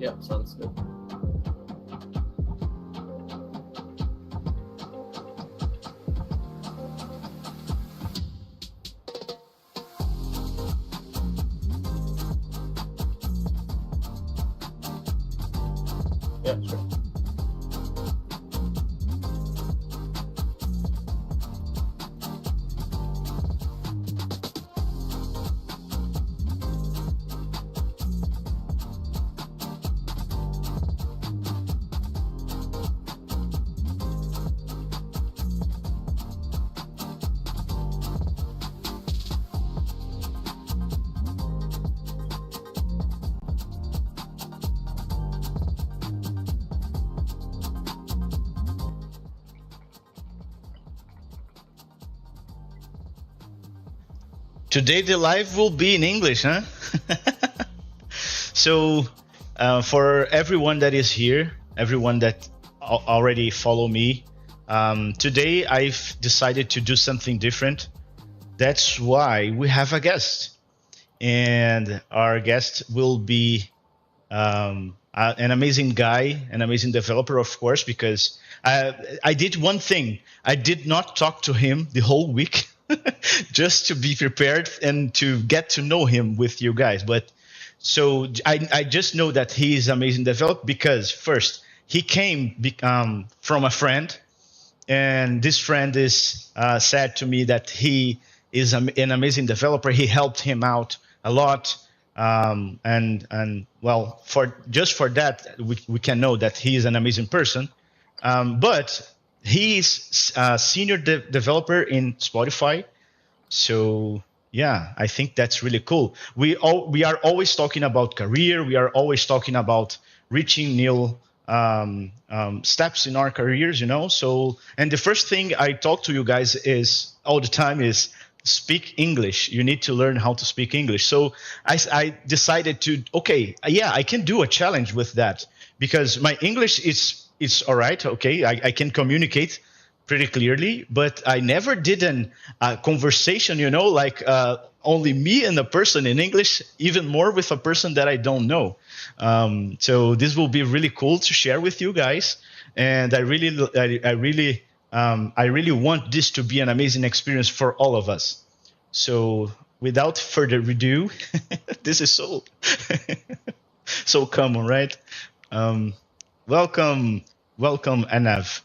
Yeah, sounds good. Yeah, sure. Today the live will be in English, huh? So, for everyone that is here, everyone that already follow me, today I've decided to do something different. That's why we have a guest, and our guest will be an amazing guy, an amazing developer, of course, because I did one thing. I did not talk to him the whole week just to be prepared and to get to know him with you guys. But so I just know that he is amazing developer because first he came from a friend, and this friend is said to me that he is an amazing developer. He helped him out a lot, and well, for that we can know that he is an amazing person. But he is a senior developer in Spotify, so yeah, I think that's really cool. We are always talking about career. We are always talking about reaching new steps in our careers, you know. So, and the first thing I talk to you guys is all the time is speak English. You need to learn how to speak English. So I decided to, okay, yeah, I can do a challenge with that because my English is all right. Okay, I can communicate pretty clearly, but I never did a conversation, you know, like only me and a person in English, even more with a person that I don't know. So this will be really cool to share with you guys, and I really want this to be an amazing experience for all of us. So without further ado, this is so so common, right? Um, welcome, welcome, Anav.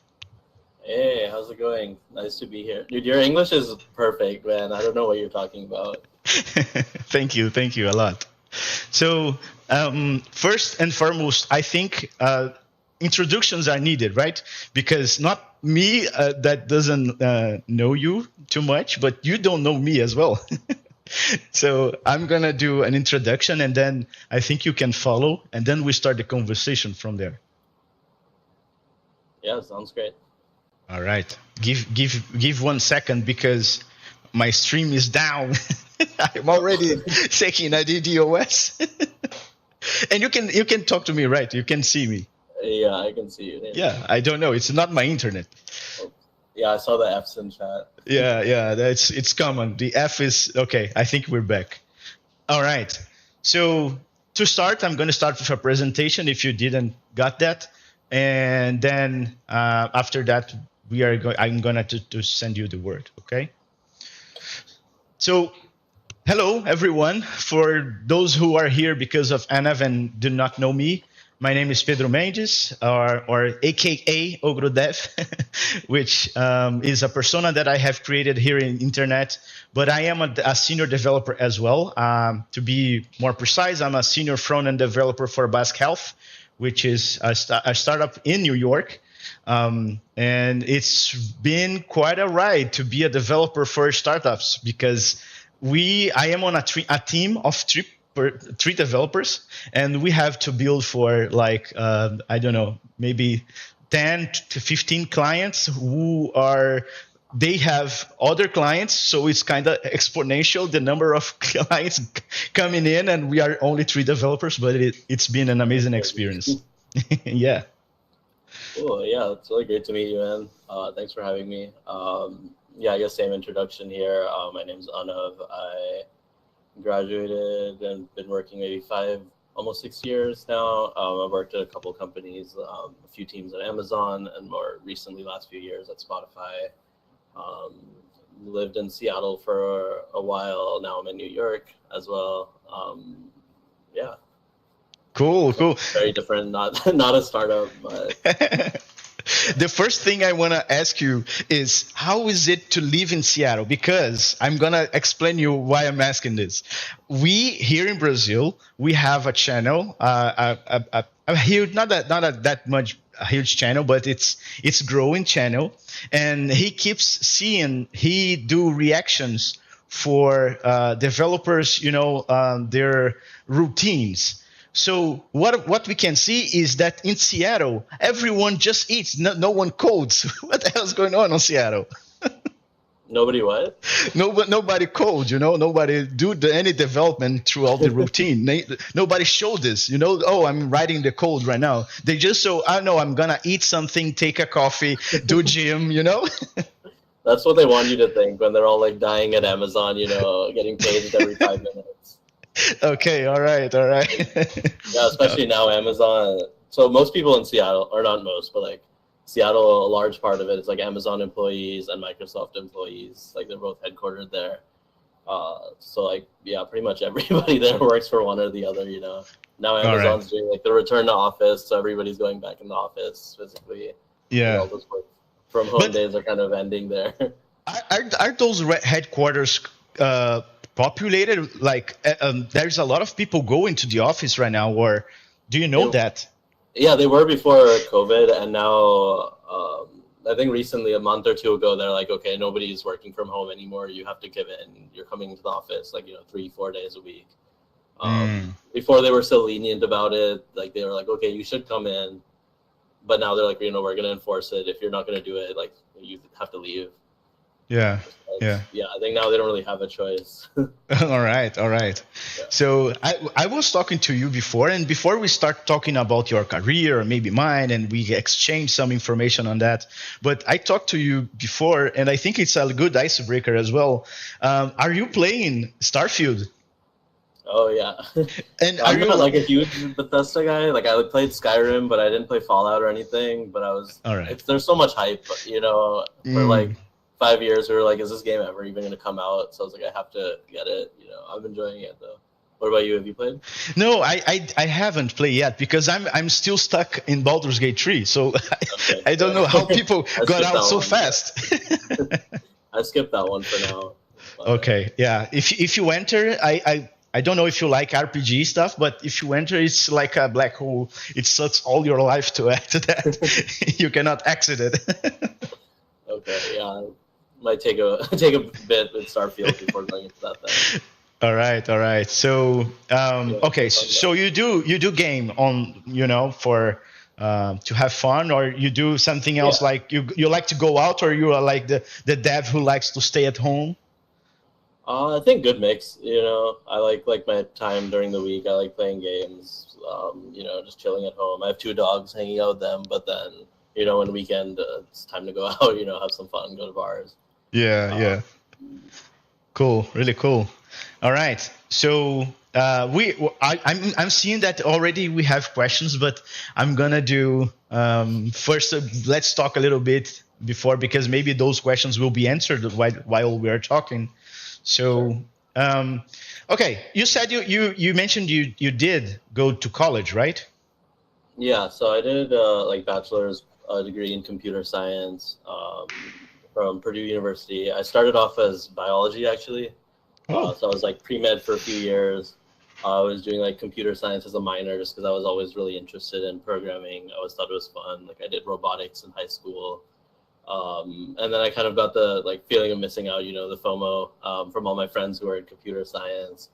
Hey, how's it going? Nice to be here. Dude, your English is perfect, man. I don't know what you're talking about. Thank you a lot. So first and foremost, I think introductions are needed, right? Because not me that doesn't know you too much, but you don't know me as well. So I'm gonna do an introduction, and then I think you can follow, and then we start the conversation from there. Yeah, sounds great. All right. Give 1 second because my stream is down. I'm already checking a DDoS. And you can talk to me, right? You can see me. Yeah, I can see you. Yeah, I don't know. It's not my internet. Yeah, I saw the F's in chat. Yeah, it's common. The F is okay. I think we're back. All right. So to start, I'm going to start with a presentation. If you didn't got that, and then after that, I'm gonna to send you the word. Okay. So hello, everyone. For those who are here because of Anav and do not know me, my name is Pedro Mendes, or AKA Ogrodev, which is a persona that I have created here in internet. But I am a senior developer as well. To be more precise, I'm a senior front-end developer for Basque Health, which is a startup in New York. And it's been quite a ride to be a developer for startups because I am on a team of three developers, and we have to build for like I don't know, maybe 10 to 15 clients they have other clients, so it's kind of exponential the number of clients coming in, and we are only three developers, but it's been an amazing experience. Yeah. Cool. Yeah, it's really great to meet you, man. Thanks for having me. Yeah, I guess same introduction here. My name's Anav. I graduated and been working maybe almost 6 years now. I've worked at a couple of companies, a few teams at Amazon, and more recently, last few years at Spotify. Um, Lived in Seattle for a while. Now I'm in New York as well. Yeah, Cool, so cool. very different. Not not a startup, but yeah. The first thing I want to ask you is how is it to live in Seattle? Because I'm going to explain you why I'm asking this. We here in Brazil, we have a channel, a huge, not that much a huge channel, but it's growing channel, and he do reactions for developers, their routines. So what we can see is that in Seattle, everyone just eats. No one codes. What the hell's going on in Seattle? Nobody what? Nobody codes. Nobody do any development throughout the routine. Nobody show this. Oh, I'm writing the code right now. They just I know I'm gonna eat something, take a coffee, do gym. That's what they want you to think when they're all like dying at Amazon, getting paged every 5 minutes. Okay, all right. Yeah, especially now Amazon. So most people in Seattle, or not most, but like Seattle, a large part of it is like Amazon employees and Microsoft employees. Like they're both headquartered there. So like yeah, pretty much everybody there works for one or the other. Now All right. Amazon's doing like the return to office, so everybody's going back in the office physically. Yeah. All those work from home But days are kind of ending there. are those headquarters populated? Like, there's a lot of people going to the office right now, or do you know They, that? yeah, they were before COVID, and now I think recently, a month or two ago, they're like, okay, nobody's working from home anymore. You have to give in. You're coming into the office like 3-4 days a week. Before they were so lenient about it, like they were like, okay, you should come in, but now they're like, we're gonna enforce it. If you're not gonna do it, like you have to leave. Yeah. Yeah. Yeah, I think now they don't really have a choice. All right. Yeah. So I was talking to you before, and before we start talking about your career or maybe mine, and we exchange some information on that. But I talked to you before, and I think it's a good icebreaker as well. Are you playing Starfield? Oh yeah. And are I'm you not like a huge Bethesda guy. Like I played Skyrim, but I didn't play Fallout or anything. But I was. all right? There's so much hype, for like 5 years. We were like, is this game ever even gonna come out? So I was like, I have to get it. I'm enjoying it though. What about you? Have you played? No, I haven't played yet because I'm still stuck in Baldur's Gate 3. So Okay. I don't know how people I got skipped out that so one. fast. I skipped that one for now. But, Okay, yeah. If you enter, I don't know if you like RPG stuff, but if you enter, it's like a black hole. It sucks all your life to add to that. You cannot exit it. okay, yeah. Might take a bit with Starfield before going into that then. All right. So Yeah, okay, so you do game on for to have fun, or you do something else yeah. like you like to go out, or you are like the dev who likes to stay at home. I think good mix. I like my time during the week. I like playing games. Just chilling at home. I have 2 dogs, hanging out with them. But then, on the weekend, it's time to go out. Have some fun, go to bars. Yeah. Cool, really cool. All right, so I'm seeing that already we have questions, but I'm gonna do first. Let's talk a little bit before, because maybe those questions will be answered while we are talking. So, okay, you said you mentioned you did go to college, right? Yeah, so I did like bachelor's degree in computer science from Purdue University. I started off as biology actually, Oh, so I was like pre-med for a few years. I was doing like computer science as a minor just because I was always really interested in programming. I always thought it was fun. Like I did robotics in high school. And then I kind of got the feeling of missing out, the FOMO from all my friends who are in computer science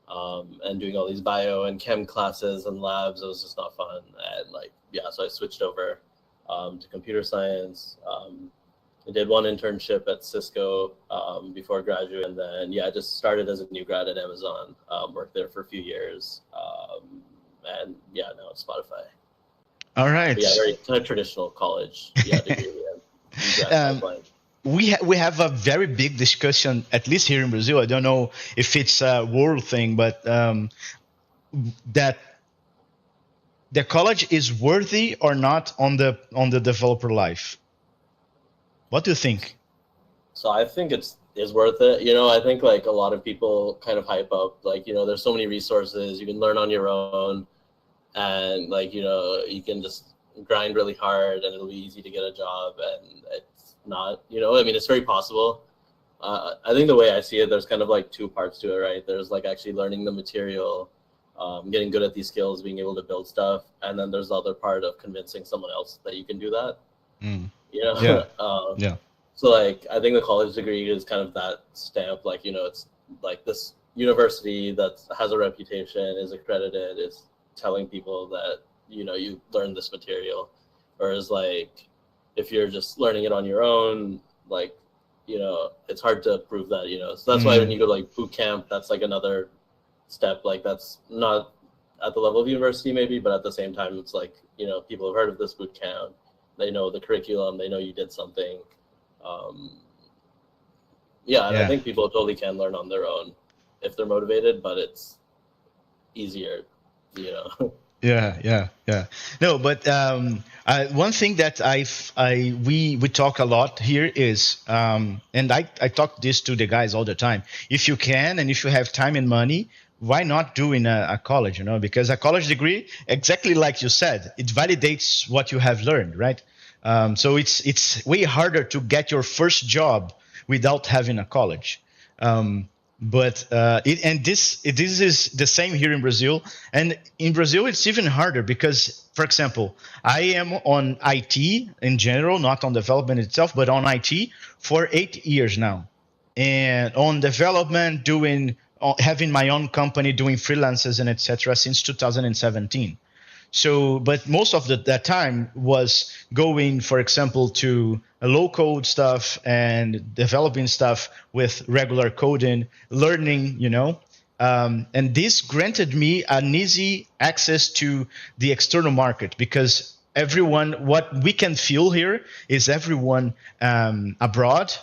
and doing all these bio and chem classes and labs. It was just not fun. And so I switched over to computer science. I did one internship at Cisco before graduate, and then I just started as a new grad at Amazon. Worked there for a few years, and now it's Spotify. all right. But very kind of traditional college degree. Um, we have a very big discussion, at least here in Brazil. I don't know if it's a world thing, but that the college is worthy or not on the developer life? What do you think? So I think it's is worth it. I think like a lot of people kind of hype up like, there's so many resources you can learn on your own, and like, you can just grind really hard and it'll be easy to get a job, and it's not, I mean, it's very possible. I think the way I see it, there's kind of like two parts to it, right? There's like actually learning the material, getting good at these skills, being able to build stuff, and then there's the other part of convincing someone else that you can do that. Mm. You know, Yeah, yeah, so like I think the college degree is kind of that stamp, like it's like this university that has a reputation, is accredited, is telling people that you learned this material, whereas like if you're just learning it on your own, like it's hard to prove that. So that's why when mm, you go to like boot camp, that's like another step, like that's not at the level of university maybe, but at the same time it's like people have heard of this boot camp, they know the curriculum, they know you did something. um, yeah, and I yeah. think people totally can learn on their own if they're motivated, but it's easier, you know. Yeah, yeah, yeah. No, but one thing that we talk a lot here is, and I talk this to the guys all the time. If you can and if you have time and money, why not do in a college? Because a college degree, exactly like you said, it validates what you have learned, right? So it's way harder to get your first job without having a college. Um, but and this is the same here in Brazil. And in Brazil, it's even harder because, for example, I am on IT in general, not on development itself, but on IT for 8 years now, and on development, doing having my own company, doing freelances and etc. since 2017. So, but most of that time was going, for example, to low code stuff and developing stuff with regular coding, learning, and this granted me an easy access to the external market because everyone, what we can feel here is everyone abroad,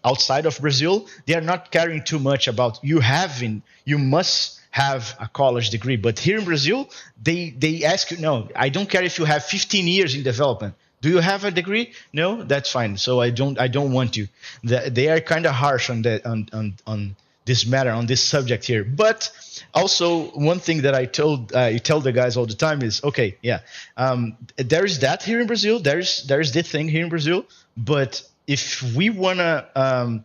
outside of Brazil, they are not caring too much about you must have a college degree. But here in Brazil, they ask you, no, I don't care if you have 15 years in development. Do you have a degree? No, that's fine. So I don't want you. They are kind of harsh on that on this matter, on this subject here. But also one thing that I tell the guys all the time is, okay, yeah, there is that here in Brazil. There's this thing here in Brazil. But if we wanna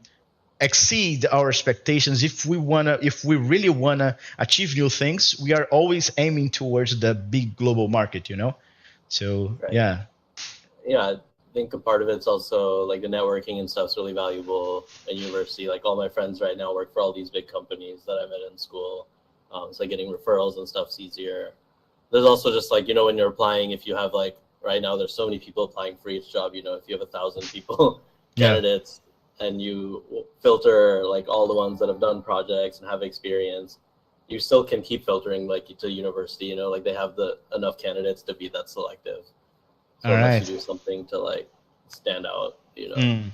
exceed our expectations, if we really wanna achieve new things, we are always aiming towards the big global market. So Right. yeah. Yeah, I think a part of it's also like the networking and stuff's really valuable at university. Like all my friends right now work for all these big companies that I met in school. So like getting referrals and stuff's easier. There's also just like, when you're applying, if you have like right now there's so many people applying for each job, if you have 1,000 people Yeah. candidates, and you filter like all the ones that have done projects and have experience, you still can keep filtering like to university, like they have the enough candidates to be that selective. All So unless you right. do something to like stand out. Mm.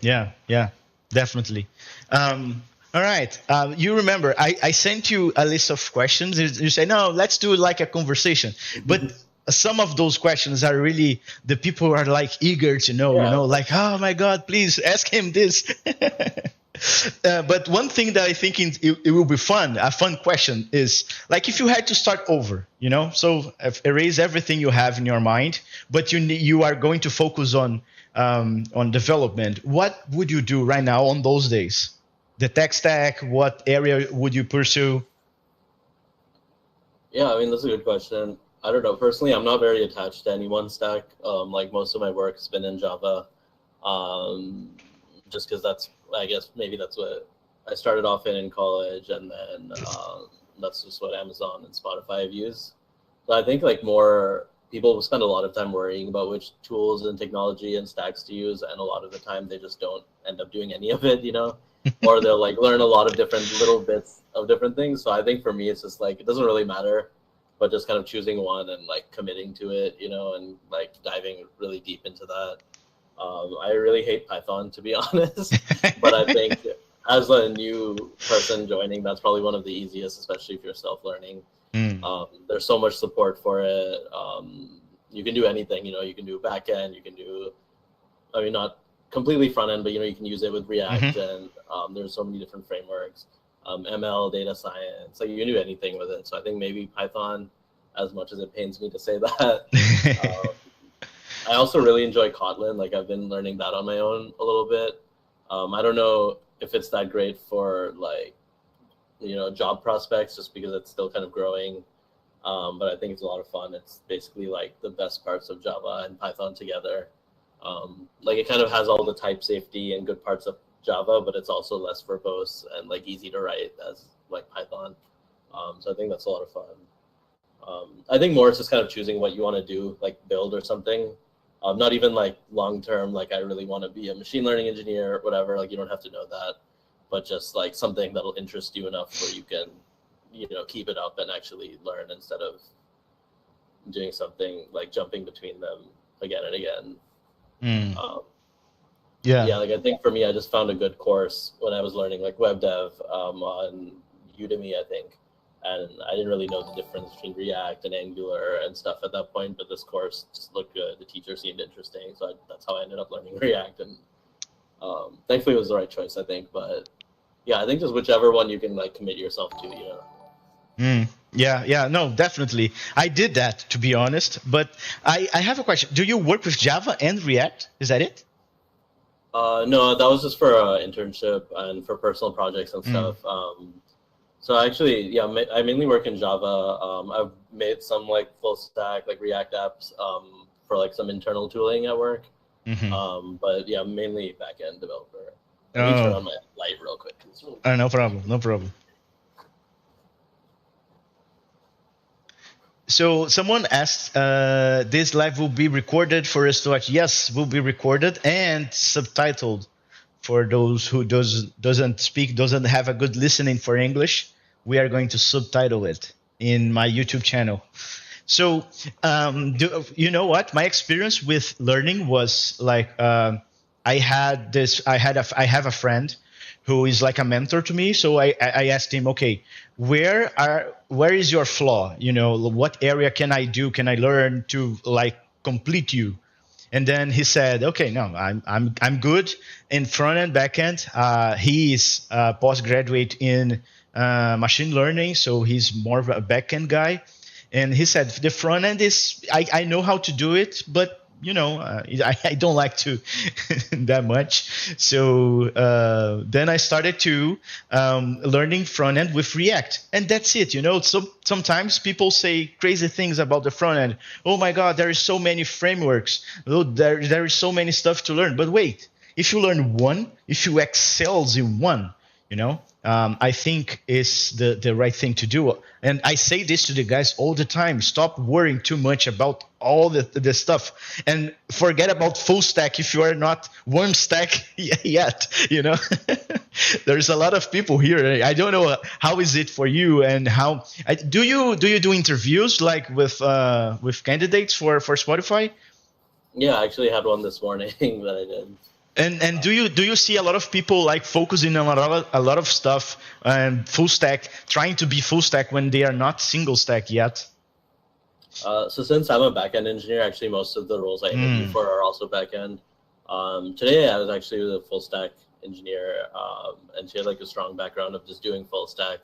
Yeah, yeah, definitely. All right. You remember, I sent you a list of questions. You say, no, let's do like a conversation. But some of those questions are really, the people are like eager to know, Yeah, of like, course. oh my God, please ask him this. But one thing that I think it will be fun, a fun question is like if you had to start over, so erase everything you have in your mind, but you are going to focus on development. What would you do right now on those days? The tech stack, what area would you pursue? Yeah, I mean that's a good question. I don't know. Personally, I'm not very attached to any one stack. Like most of my work has been in Java, um, just because that's, I guess maybe that's what I started off in college, and then that's just what Amazon and Spotify have used. So I think like more people spend a lot of time worrying about which tools and technology and stacks to use, and a lot of the time they just don't end up doing any of it. Or they'll like learn a lot of different little bits of different things. So I think for me, it's just like it doesn't really matter, but just kind of choosing one and like committing to it, and like diving really deep into that. I really hate Python, to be honest, but I think as a new person joining, that's probably one of the easiest, especially if you're self-learning. Mm. There's so much support for it. You can do anything, you can do back end, you can do, I mean, not completely front end, but you can use it with React, and there's so many different frameworks, ML, data science, like you can do anything with it. So I think maybe Python, as much as it pains me to say that. I also really enjoy Kotlin. Like I've been learning that on my own a little bit. I don't know if it's that great for like, job prospects, just because it's still kind of growing. But I think it's a lot of fun. It's basically like the best parts of Java and Python together. Like it kind of has all the type safety and good parts of Java, but it's also less verbose and like easy to write as like Python. So I think that's a lot of fun. I think more it's just kind of choosing what you want to do, like build or something. Not even like long term, like I really want to be a machine learning engineer or whatever. Like you don't have to know that, but just like something that'll interest you enough where you can, keep it up and actually learn instead of doing something like jumping between them again and again. Yeah, like I think for me, I just found a good course when I was learning like web dev on Udemy, I think. And I didn't really know the difference between React and Angular and stuff at that point, but this course just looked good. The teacher seemed interesting, so that's how I ended up learning React. And thankfully, it was the right choice, I think. But yeah, I think just whichever one you can like commit yourself to. Yeah, no, definitely. I did that, to be honest. But I have a question. Do you work with Java and React? Is that it? No, that was just for an internship and for personal projects and stuff. So actually, yeah, I mainly work in Java. I've made some like full stack, like React apps for like some internal tooling at work. But yeah, mainly backend developer. Let me turn on my light real quick. No problem. So someone asked, this live will be recorded for us to watch. Yes, will be recorded and subtitled for those who doesn't have a good listening for English. We are going to subtitle it in my YouTube channel. So, you know what? My experience with learning was like, I have a friend who is like a mentor to me. So I asked him, okay, where is your flaw? What area can I learn to like complete you? And then he said, okay, no, I'm good in front end, back end. He is a postgraduate in machine learning, so he's more of a back end guy. And he said the front end is I know how to do it, but I don't like to that much. So then I started to learning front end with React, and that's it. So sometimes people say crazy things about the front end. Oh my God, there is so many frameworks. Oh, there is so many stuff to learn. But wait, if you learn one, if you excels in one, I think is the right thing to do. And I say this to the guys all the time. Stop worrying too much about all the stuff and forget about full stack if you are not one stack yet. There's a lot of people here. I don't know how is it for you, and how do you do interviews like with candidates for Spotify? Yeah, I actually had one this morning that I did. And do you see a lot of people like focusing on a lot of stuff and full stack, trying to be full stack when they are not single stack yet? So since I'm a backend engineer, actually most of the roles I interview for are also backend. Today I was actually with a full stack engineer, and she had like a strong background of just doing full stack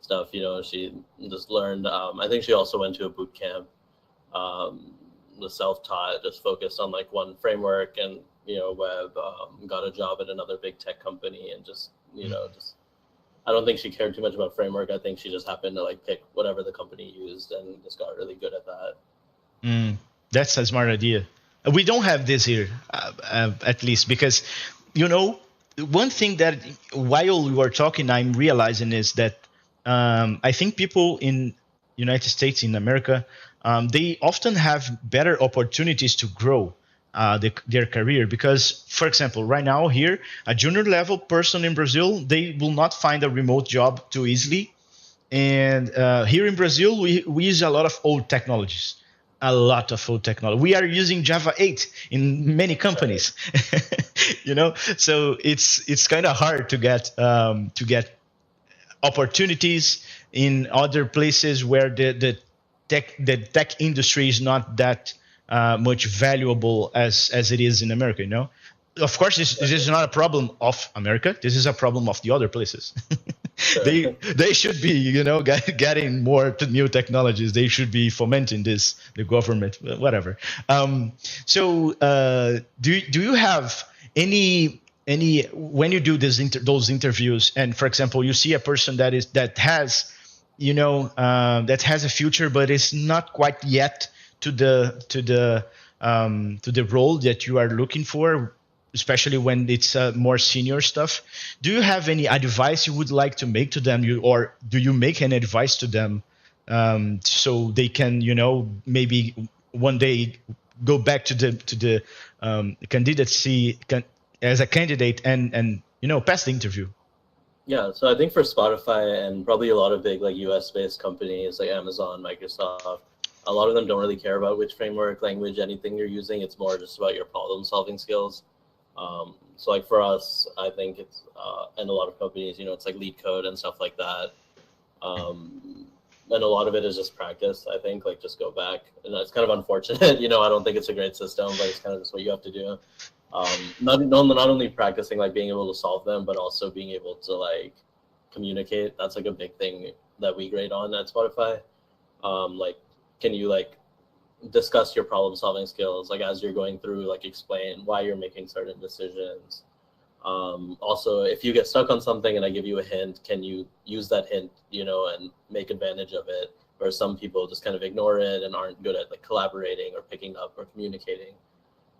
stuff. She just learned. I think she also went to a boot camp, was self-taught, just focused on like one framework and web, got a job at another big tech company, and just I don't think she cared too much about framework. I think she just happened to like pick whatever the company used and just got really good at that. That's a smart idea. We don't have this here, at least, because one thing that while we were talking, I'm realizing is that I think people in United States, in America, they often have better opportunities to grow their career, because, for example, right now here, a junior level person in Brazil, they will not find a remote job too easily. And here in Brazil, we use a lot of old technologies. We are using Java 8 in many companies. So it's kind of hard to get opportunities in other places where the tech industry is not that much valuable as it is in America. Of course, this is not a problem of America. This is a problem of the other places. Sure. they should be getting more new technologies. They should be fomenting this, the government, whatever. Do you have any when you do those interviews, and for example you see a person that has that has a future but is not quite yet to the role that you are looking for, especially when it's more senior stuff, do you have any advice you would like to make to them, or do you make an advice to them so they can maybe one day go back to the candidacy as a candidate and pass the interview? Yeah, so I think for Spotify and probably a lot of big like US based companies like Amazon, Microsoft, a lot of them don't really care about which framework, language, anything you're using. It's more just about your problem solving skills. So like for us, I think it's and a lot of companies, it's like lead code and stuff like that. And a lot of it is just practice. I think like just go back, and it's kind of unfortunate. I don't think it's a great system, but it's kind of just what you have to do. Not only practicing like being able to solve them, but also being able to like communicate. That's like a big thing that we grade on at Spotify. Like, can you like discuss your problem solving skills, like as you're going through, like explain why you're making certain decisions. Also, if you get stuck on something and I give you a hint, can you use that hint, and make advantage of it? Where some people just kind of ignore it and aren't good at like collaborating or picking up or communicating.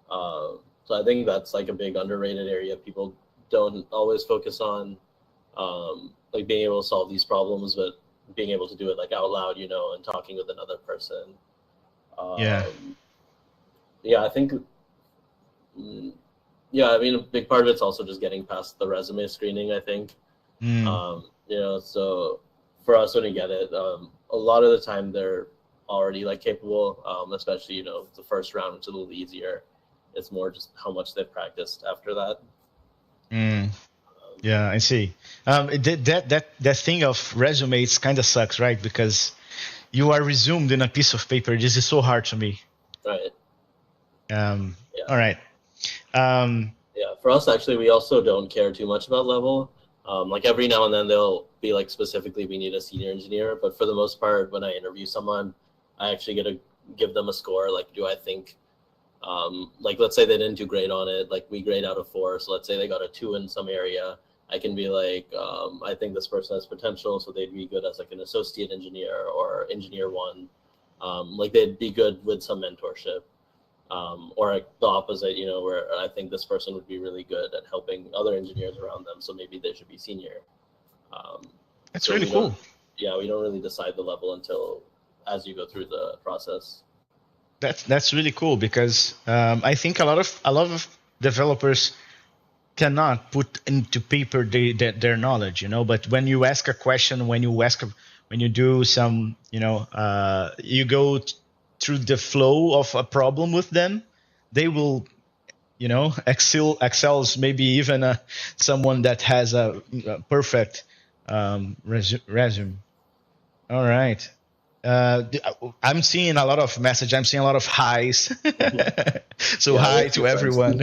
So I think that's like a big underrated area people don't always focus on, like being able to solve these problems, but being able to do it like out loud, and talking with another person. Yeah, I think, I mean, a big part of it's also just getting past the resume screening, I think. So for us, when we get it, a lot of the time they're already like capable, especially, the first round, which is a little easier. It's more just how much they've practiced after that. Yeah, I see. That thing of resumes kind of sucks, right? Because you are resumed in a piece of paper. This is so hard to me. Right. All right. For us, actually, we also don't care too much about level. Like every now and then they'll be like, specifically, we need a senior engineer. But for the most part, when I interview someone, I actually get to give them a score. Like, do I think, like, let's say they didn't do great on it. Like, we grade out of 4. So let's say they got a 2 in some area. I can be like, I think this person has potential, so they'd be good as like an associate engineer or engineer 1. Like they'd be good with some mentorship. Or like the opposite, where I think this person would be really good at helping other engineers around them, so maybe they should be senior. That's really cool. Yeah, we don't really decide the level until as you go through the process. That's really cool, because I think a lot of developers cannot put into paper their knowledge, but when you ask a question, when you do some, you go through the flow of a problem with them, they will, excels maybe even someone that has a perfect resume. All right. I'm seeing a lot of message. I'm seeing a lot of highs. So hi to everyone.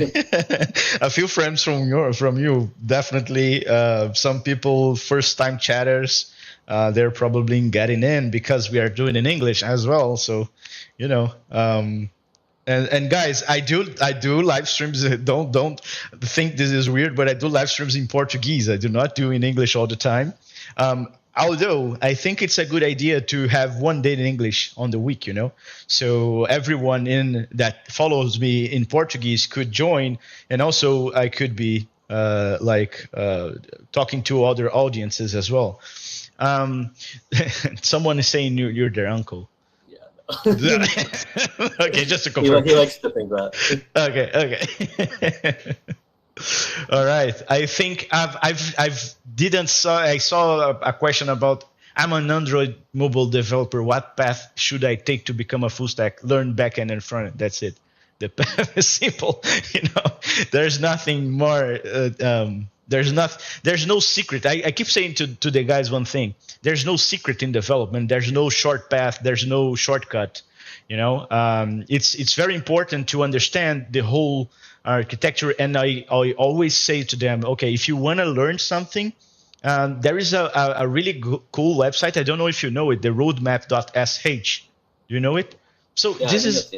A few friends from you, definitely. Some people, first time chatters. They're probably getting in because we are doing in English as well. So, and guys, I do live streams. Don't think this is weird, but I do live streams in Portuguese. I do not do in English all the time. Although I think it's a good idea to have one day in English on the week, so everyone that follows me in Portuguese could join, and also I could be talking to other audiences as well. Someone is saying you're their uncle. Yeah. Okay, just to confirm. He likes to think that. Okay. All right. I think I saw a question about, I'm an Android mobile developer. What path should I take to become a full stack? Learn backend and front end. That's it. The path is simple. There's nothing more There's no secret. I keep saying to the guys one thing. There's no secret in development. There's no short path. There's no shortcut. It's very important to understand the whole architecture. And I always say to them, okay, if you want to learn something, there is a really cool website. I don't know if you know it, the roadmap.sh. Do you know it? So Yeah, this is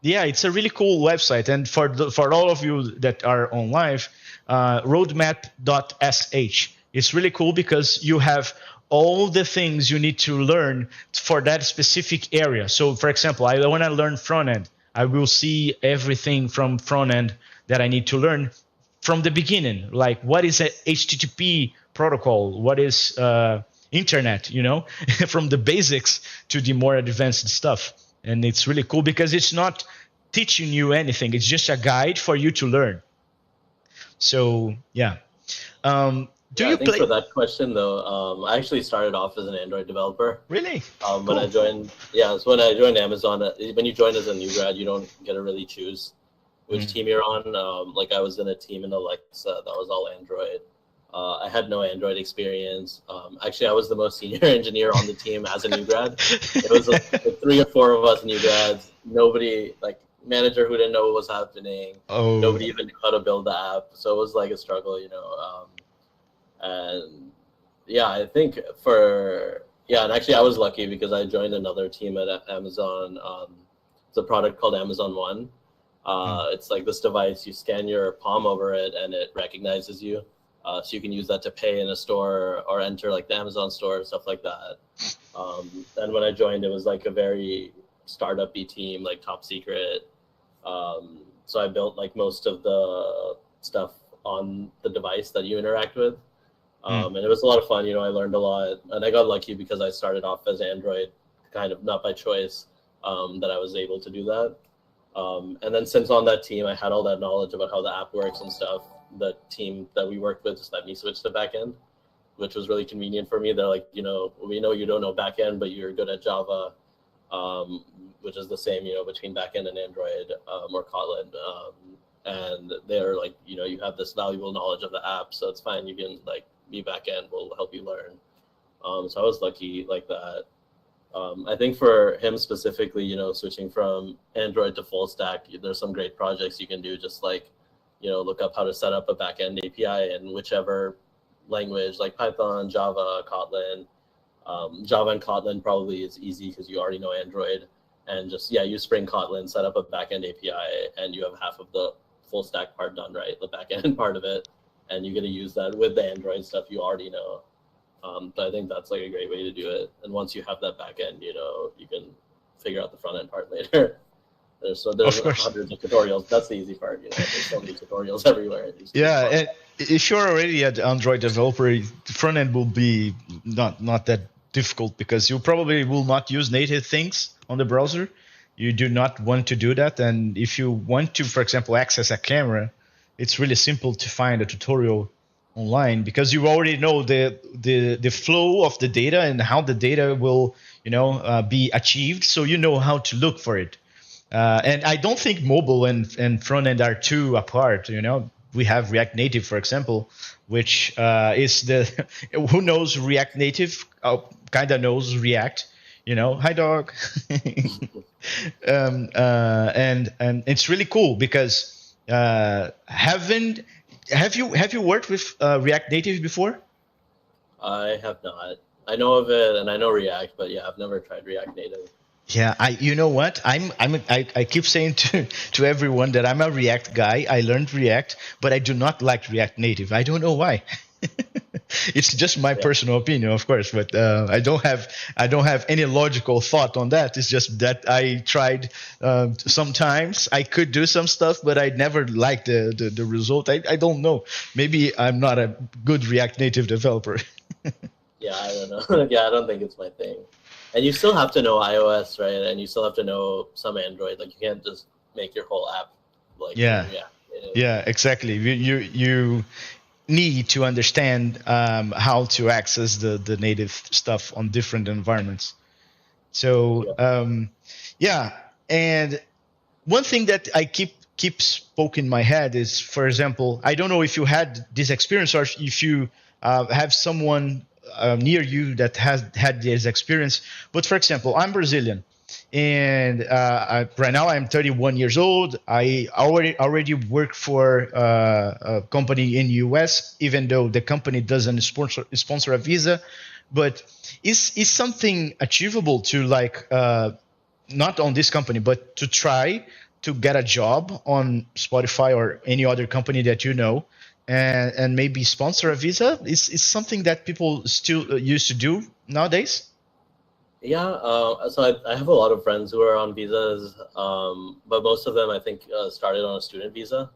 yeah, it's a really cool website. And for all of you that are on live, roadmap.sh. It's really cool because you have all the things you need to learn for that specific area. So, for example, I want to learn front end. I will see everything from front end that I need to learn from the beginning. Like, what is a HTTP protocol? What is internet? From the basics to the more advanced stuff. And it's really cool because it's not teaching you anything. It's just a guide for you to learn. So, yeah. I think for that question though, I actually started off as an Android developer. Really? Cool. When I joined Amazon, when you join as a new grad, you don't get to really choose which team you're on. Like I was in a team in Alexa that was all Android. I had no Android experience. Actually, I was the most senior engineer on the team as a new grad. It was like 3 or 4 of us new grads. Nobody, like manager who didn't know what was happening. Oh. Nobody even knew how to build the app. So it was like a struggle, and yeah, I think and actually I was lucky because I joined another team at Amazon. It's a product called Amazon One. It's like this device, you scan your palm over it and it recognizes you. So you can use that to pay in a store or enter like the Amazon store and stuff like that. And when I joined, it was like a very startup-y team, like top secret. So I built like most of the stuff on the device that you interact with. And it was a lot of fun. I learned a lot, and I got lucky because I started off as Android, kind of not by choice, that I was able to do that. And then since on that team, I had all that knowledge about how the app works and stuff. The team that we worked with just let me switch to backend, which was really convenient for me. They're like, we know you don't know backend, but you're good at Java, which is the same, between backend and Android or Kotlin. And they're like, you have this valuable knowledge of the app, so it's fine. You can like be backend, we'll help you learn. So I was lucky like that. I think for him specifically, switching from Android to full stack, there's some great projects you can do, just like, look up how to set up a backend API in whichever language, like Python, Java, Kotlin. Java and Kotlin probably is easy because you already know Android. And just, use Spring Kotlin, set up a backend API, and you have half of the full stack part done, right? The backend part of it. And you get to use that with the Android stuff you already know. But I think that's like a great way to do it. And once you have that backend, you can figure out the front end part later. There's hundreds of tutorials. That's the easy part. There's so many tutorials everywhere. Yeah, and if you're already an Android developer, the front end will be not that difficult because you probably will not use native things on the browser. You do not want to do that. And if you want to, for example, access a camera, it's really simple to find a tutorial online because you already know the flow of the data and how the data will be achieved. So you know how to look for it. And I don't think mobile and front end are too apart. We have React Native, for example, which is who knows React Native kind of knows React. Hi dog. And it's really cool because have you worked with React Native before? I have not. I know of it and I know React, but I've never tried React Native. Yeah, you know what? I keep saying to everyone that I'm a React guy. I learned React, but I do not like React Native. I don't know why. It's just my personal opinion, of course, but I don't have any logical thought on that. It's just that I tried sometimes. I could do some stuff, but I never liked the result. I don't know. Maybe I'm not a good React Native developer. Yeah, I don't know. I don't think it's my thing. And you still have to know iOS, right? And you still have to know some Android. Like you can't just make your whole app like Yeah, exactly. You need to understand how to access the native stuff on different environments. So and one thing that I keep keeps poking my head is, for example, I don't know if you had this experience or if you have someone near you that has had this experience. But for example, I'm Brazilian, and right now I'm 31 years old. I already work for a company in US, even though the company doesn't sponsor a visa. But is something achievable to like not on this company, but to try to get a job on Spotify or any other company that you know, and maybe sponsor a visa? Is something that people still used to do nowadays? Yeah, so I have a lot of friends who are on visas, but most of them I think started on a student visa.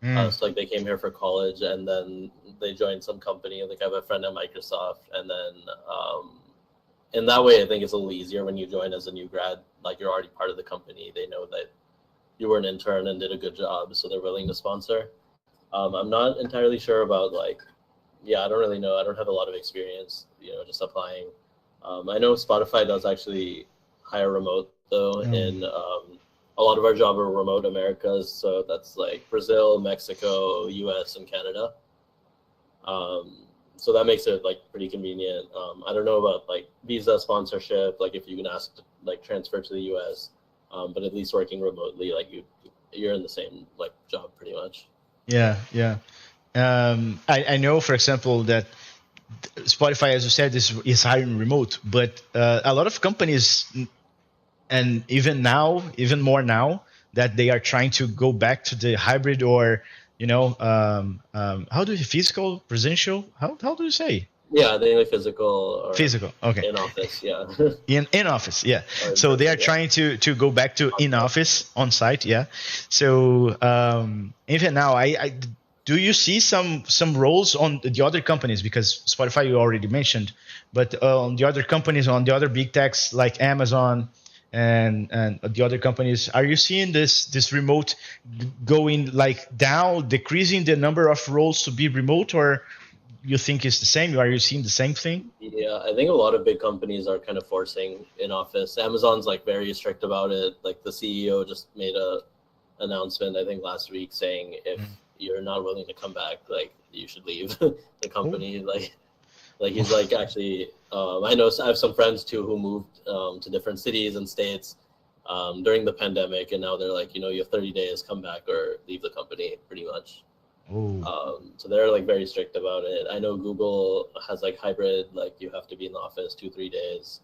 Mm. So like they came here for college and then they joined some company. Like I have a friend at Microsoft, and then in that way I think it's a little easier when you join as a new grad. Like you're already part of the company. They know that you were an intern and did a good job, so they're willing to sponsor. I'm not entirely sure about like, yeah, I don't really know. I don't have a lot of experience, just applying. I know Spotify does actually hire remote though. In a lot of our job are remote Americas, so that's like Brazil, Mexico, US, and Canada. So that makes it like pretty convenient. I don't know about like visa sponsorship, like if you can ask to like transfer to the US, but at least working remotely, like you're in the same like job pretty much. Yeah, yeah. I know, for example, that Spotify, as you said, is hiring remote, but a lot of companies, and even now, even more now, that they are trying to go back to the hybrid or, how do you physical, presential? How do you say? Yeah, they like physical or Physical. Okay. in office. Yeah. In office, yeah. Or in So they are person, yeah. trying to go back to in office on site, yeah. So even now, I do you see some roles on the other companies, because Spotify you already mentioned, but on the other companies, on the other big techs like Amazon and the other companies, are you seeing this remote going like down, decreasing the number of roles to be remote, or you think it's the same? Are you seeing the same thing? Yeah, I think a lot of big companies are kind of forcing in office. Amazon's like very strict about it. Like the CEO just made a announcement, I think last week, saying if you're not willing to come back, like you should leave the company. Like he's like actually, I know I have some friends too who moved to different cities and states during the pandemic, and now they're like, you have 30 days, come back or leave the company, pretty much. So they're like very strict about it. I know Google has like hybrid, like you have to be in the office 2-3 days.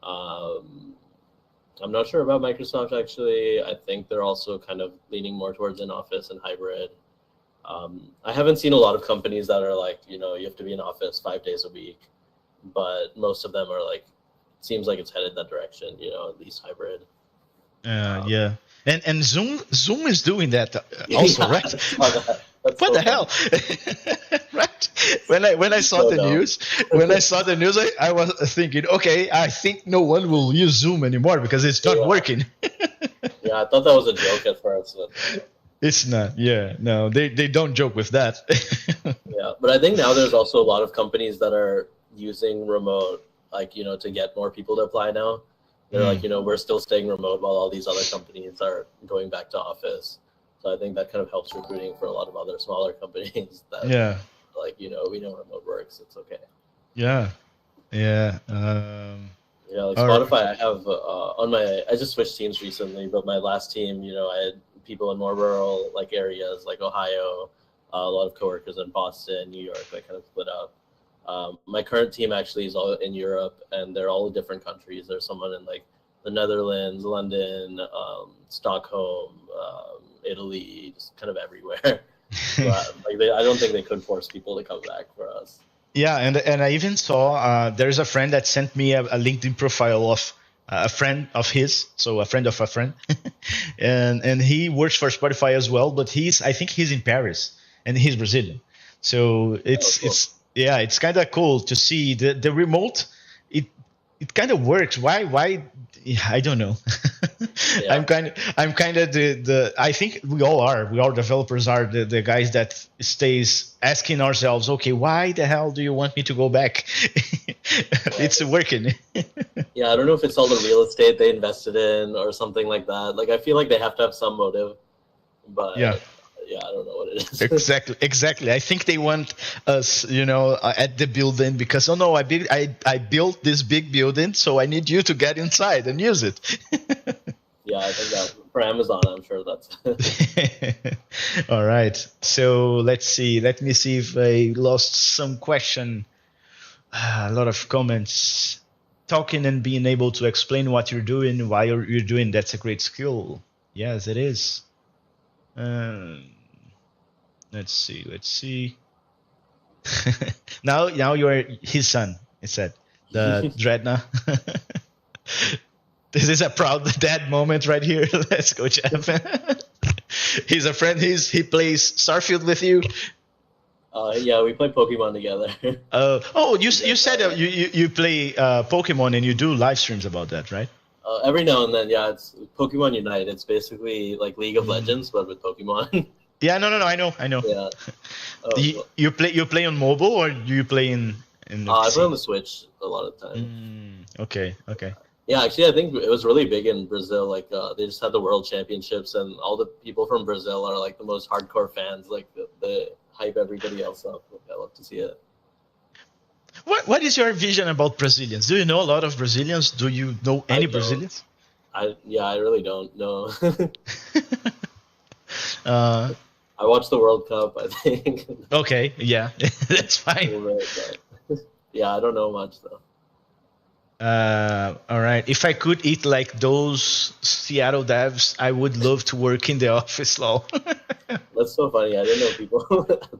I'm not sure about Microsoft actually. I think they're also kind of leaning more towards in office and hybrid. I haven't seen a lot of companies that are like, you have to be in office 5 days a week, but most of them are like, seems like it's headed that direction, at least hybrid. Yeah, and Zoom is doing that also, Yeah, right? That's What so the hell? Right? When I saw So the dumb. news, I was thinking, okay, I think no one will use Zoom anymore because it's not working. Yeah, I thought that was a joke at first. But, It's not. Yeah, no, they don't joke with that. yeah, but I think now there's also a lot of companies that are using remote, like, to get more people to apply now. They're like, we're still staying remote while all these other companies are going back to office. So I think that kind of helps recruiting for a lot of other smaller companies that, Yeah, like, we know remote works. It's okay. yeah, yeah. Yeah, like Or Spotify, I have I just switched teams recently, but my last team, I had people in more rural like areas like Ohio, a lot of coworkers in Boston, New York, that kind of split up. My current team actually is all in Europe, and they're all in different countries. There's someone in like the Netherlands, London, Stockholm, Italy, just kind of everywhere. So I don't think they could force people to come back for us. yeah, and I even saw there's a friend that sent me a LinkedIn profile of a friend of his, so a friend of a friend, and he works for Spotify as well, but I think he's in Paris and he's Brazilian, so Cool. it's kind of cool to see the remote. It kind of works. Why? I don't know. Yeah. I'm kind of the I think we all developers are the guys that stays asking ourselves, okay, why the hell do you want me to go back? It's working. Yeah, I don't know if it's all the real estate they invested in or something like that. Like I feel like they have to have some motive. Yeah. but yeah, I don't know what it is. Exactly. I think they want us, at the building because oh no, I built this big building, so I need you to get inside and use it. Yeah, I think that for Amazon, I'm sure that's. All right. So let's see. Let me see if I lost some question. A lot of comments. Talking and being able to explain what you're doing, why you're doing, that's a great skill. Yes, it is. Um, let's see. Let's see. Now you're his son. It said the Dreadnought. This is a proud dad moment right here. Let's go, Jeff. He's a friend. He plays Starfield with you. Yeah, we play Pokemon together. You said you play Pokemon and you do live streams about that, right? Every now and then, yeah, it's Pokemon Unite. It's basically like League of Legends, but with Pokemon. Yeah, no, I know. Yeah. You play on mobile or do you play in the I play on PC? the Switch a lot of the time. Okay. Yeah, actually, I think it was really big in Brazil. Like, they just had the World Championships, and all the people from Brazil are like the most hardcore fans. Like, the hype everybody else up. I love to see it. What is your vision about Brazilians? Do you know a lot of Brazilians? Do you know I any don't. Brazilians? I really don't know. uh, I watched the World Cup, I think. okay, yeah, that's fine. Yeah, I don't know much though. All right. If I could eat like those Seattle devs, I would love to work in the office, law. That's so funny. I didn't know people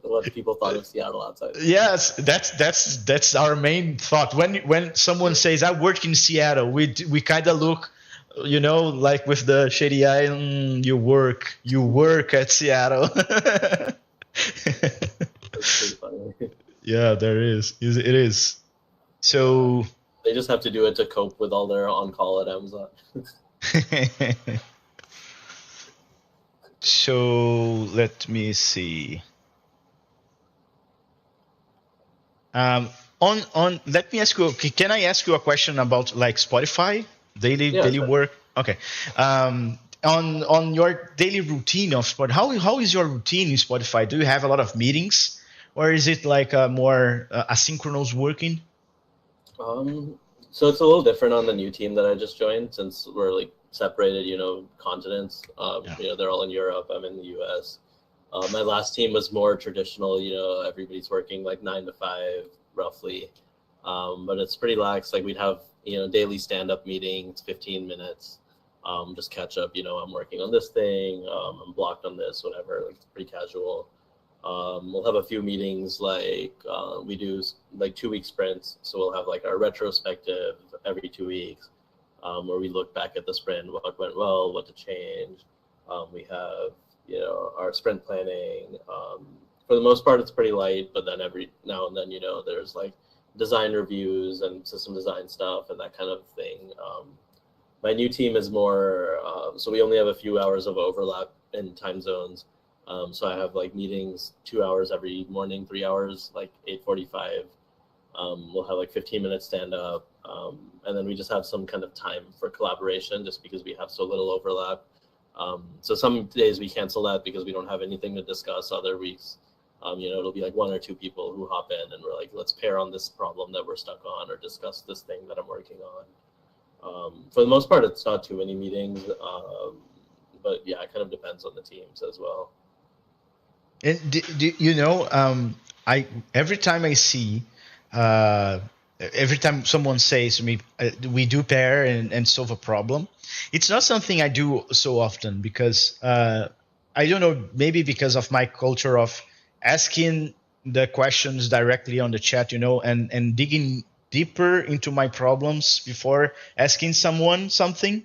what people thought of Seattle outside. Yes, that's our main thought. When someone says I work in Seattle, we kind of look, like with the shady eye. You work at Seattle. That's pretty funny. Yeah, there is. It is. So they just have to do it to cope with all their on call at Amazon. So let me see. On let me ask you. Can I ask you a question about like Spotify daily Sure. work? Okay. On your daily routine of sport, how is your routine in Spotify? Do you have a lot of meetings, or is it like a more asynchronous working? So it's a little different on the new team that I just joined since we're like separated, continents. Yeah. They're all in Europe. I'm in the US. My last team was more traditional. Everybody's working like 9 to 5 roughly, but it's pretty lax. Like we'd have daily stand-up meetings, 15 minutes, just catch up. I'm working on this thing. I'm blocked on this, whatever. Like it's pretty casual. We'll have a few meetings like we do like 2 week sprints. So we'll have like our retrospective every 2 weeks, where we look back at the sprint, what went well, what to change. We have our sprint planning. For the most part, it's pretty light, but then every now and then there's like design reviews and system design stuff and that kind of thing. My new team is more so we only have a few hours of overlap in time zones. So I have like meetings 2 hours every morning, 3 hours, like 8:45. We'll have like 15 minutes stand up, and then we just have some kind of time for collaboration, just because we have so little overlap. So some days we cancel that because we don't have anything to discuss. Other weeks, it'll be like 1 or 2 people who hop in and we're like, let's pair on this problem that we're stuck on or discuss this thing that I'm working on. For the most part, it's not too many meetings, but yeah, it kind of depends on the teams as well. And I every time I see, every time someone says to me, we do pair and solve a problem, it's not something I do so often because I don't know, maybe because of my culture of asking the questions directly on the chat, and digging deeper into my problems before asking someone something.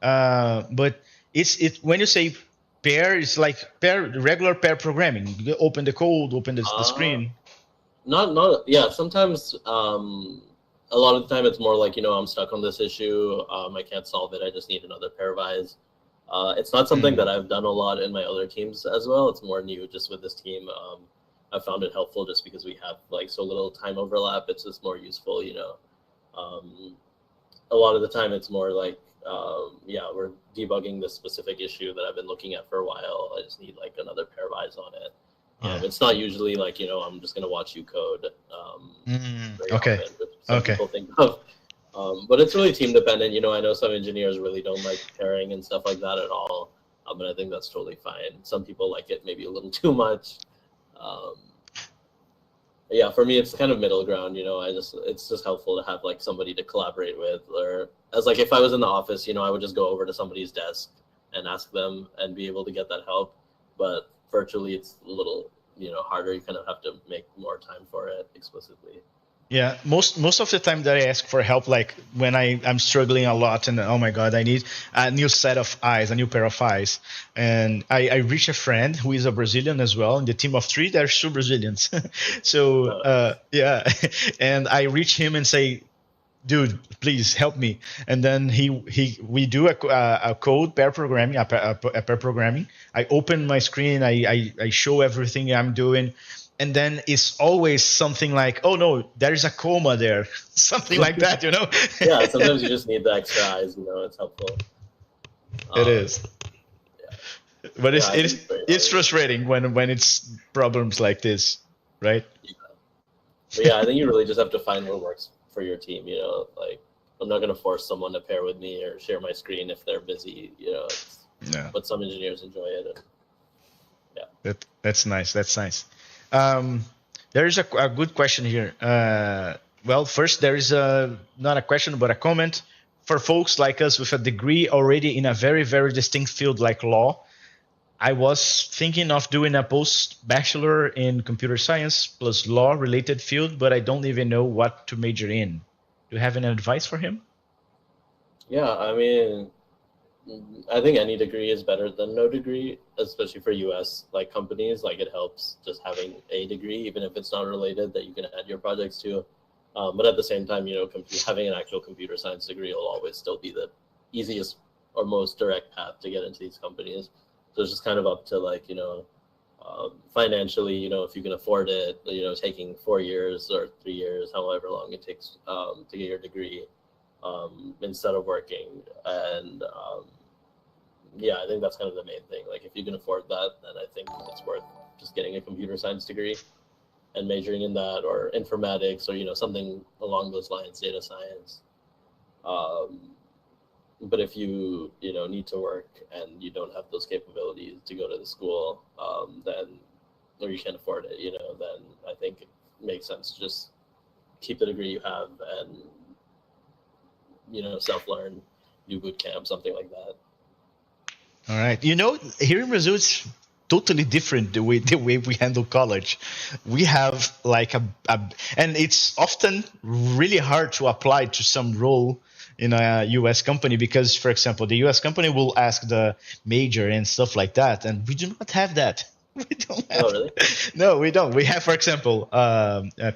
But it's when you say pair, it's like regular pair programming. You open the code, open the screen. Not yeah. Sometimes a lot of the time it's more like I'm stuck on this issue. I can't solve it. I just need another pair of eyes. It's not something that I've done a lot in my other teams as well. It's more new just with this team. I found it helpful just because we have like so little time overlap. It's just more useful. A lot of the time it's more like yeah, we're debugging this specific issue that I've been looking at for a while. I just need like another pair of eyes on it. Yeah. It's not usually like, I'm just going to watch you code very Okay. often, which some Okay. people think of. But it's really team dependent. I know some engineers really don't like pairing and stuff like that at all. But I think that's totally fine. Some people like it maybe a little too much. Yeah, for me, it's kind of middle ground. It's just helpful to have like somebody to collaborate with, or as like if I was in the office, I would just go over to somebody's desk and ask them and be able to get that help. But virtually, it's a little harder. You kind of have to make more time for it explicitly. Yeah, most of the time that I ask for help, like when I'm struggling a lot and oh my god, I need a new set of eyes, a new pair of eyes, and I reach a friend who is a Brazilian as well. In the team of 3, there's 2 Brazilians, so yeah, and I reach him and say, dude, please help me. And then we do a code pair programming, a pair programming. I open my screen, I show everything I'm doing. And then it's always something like, oh no, there is a comma there, something like that, Yeah, sometimes you just need the extra eyes. It's helpful. It is. Yeah. But it's frustrating when it's problems like this, right? Yeah. But yeah, I think you really just have to find what works for your team. Like I'm not gonna force someone to pair with me or share my screen if they're busy. Yeah. But some engineers enjoy it. And, yeah. That's nice. That's nice. There is a good question here. Well, first, there is not a question, but a comment. For folks like us with a degree already in a very, very distinct field like law, I was thinking of doing a post-bachelor in computer science plus law-related field, but I don't even know what to major in. Do you have any advice for him? Yeah, I mean, I think any degree is better than no degree, especially for US like companies. Like it helps just having a degree, even if it's not related, that you can add your projects to. But at the same time, having an actual computer science degree will always still be the easiest or most direct path to get into these companies. So it's just kind of up to like, financially, if you can afford it, taking 4 years or 3 years, however long it takes to get your degree. Instead of working. And yeah, I think that's kind of the main thing. Like if you can afford that, then I think it's worth just getting a computer science degree and majoring in that, or informatics, or something along those lines, data science. But if you need to work and you don't have those capabilities to go to the school, then, or you can't afford it, then I think it makes sense to just keep the degree you have and self-learn, do boot camp, something like that. All right. Here in Brazil, it's totally different the way we handle college. We have like and it's often really hard to apply to some role in a US company because, for example, the US company will ask the major and stuff like that, and we do not have that. We don't have. Oh, really? No, we don't. We have, for example,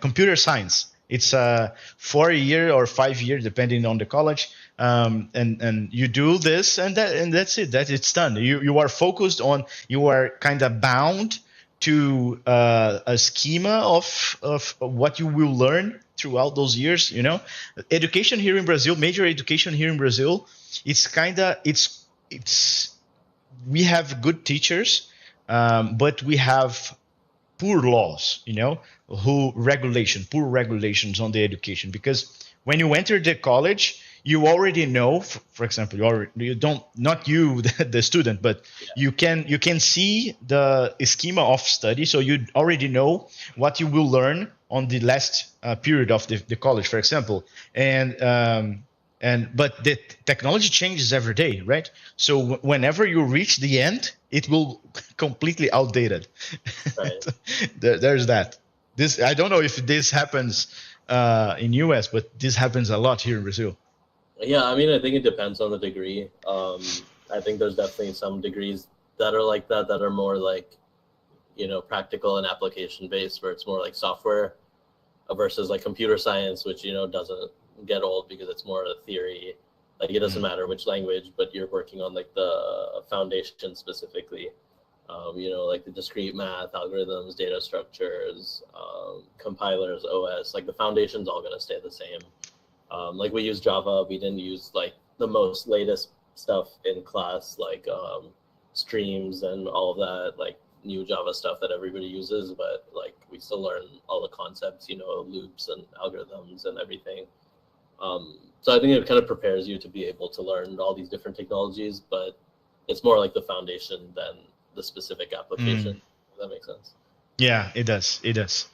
computer science. It's a 4-year or 5-year, depending on the college. And you do this, and that's it. That it's done. You are focused on. You are kind of bound to a schema of what you will learn throughout those years. Education here in Brazil, major education here in Brazil, it's we have good teachers, but we have poor laws, poor regulations on the education. Because when you enter the college, you already know, for example, the student, but you can see the schema of study, so you already know what you will learn on the last period of the college, for example, but the technology changes every day, right? So whenever you reach the end, it will completely outdated. Right. There's that. This I don't know if this happens in US, but this happens a lot here in Brazil. Yeah, I mean, I think it depends on the degree. I think there's definitely some degrees that are like that are more like, practical and application based, where it's more like software versus like computer science, which, doesn't get old because it's more a theory. Like it doesn't matter which language, but you're working on like the foundation specifically. Like the discrete math, algorithms, data structures, compilers, OS, like the foundation's all going to stay the same. Like we use Java, we didn't use like the most latest stuff in class, like streams and all of that, like new Java stuff that everybody uses, but like we still learn all the concepts, loops and algorithms and everything. So I think it kind of prepares you to be able to learn all these different technologies, but it's more like the foundation than the specific application. If that makes sense. Yeah, it does. It does.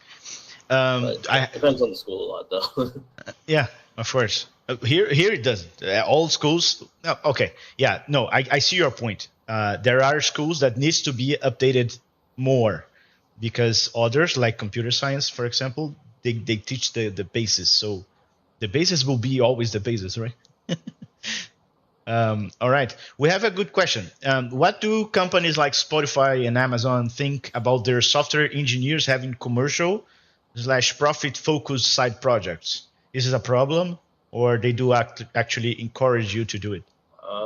It depends on the school a lot, though. Yeah, of course. Here it doesn't. All schools. No, okay. Yeah. No, I see your point. There are schools that needs to be updated more because others, like computer science, for example, they teach the basis. So the basis will be always the basis, right? All right. We have a good question. What do companies like Spotify and Amazon think about their software engineers having commercial/profit-focused side projects? Is it a problem, or they do actually encourage you to do it?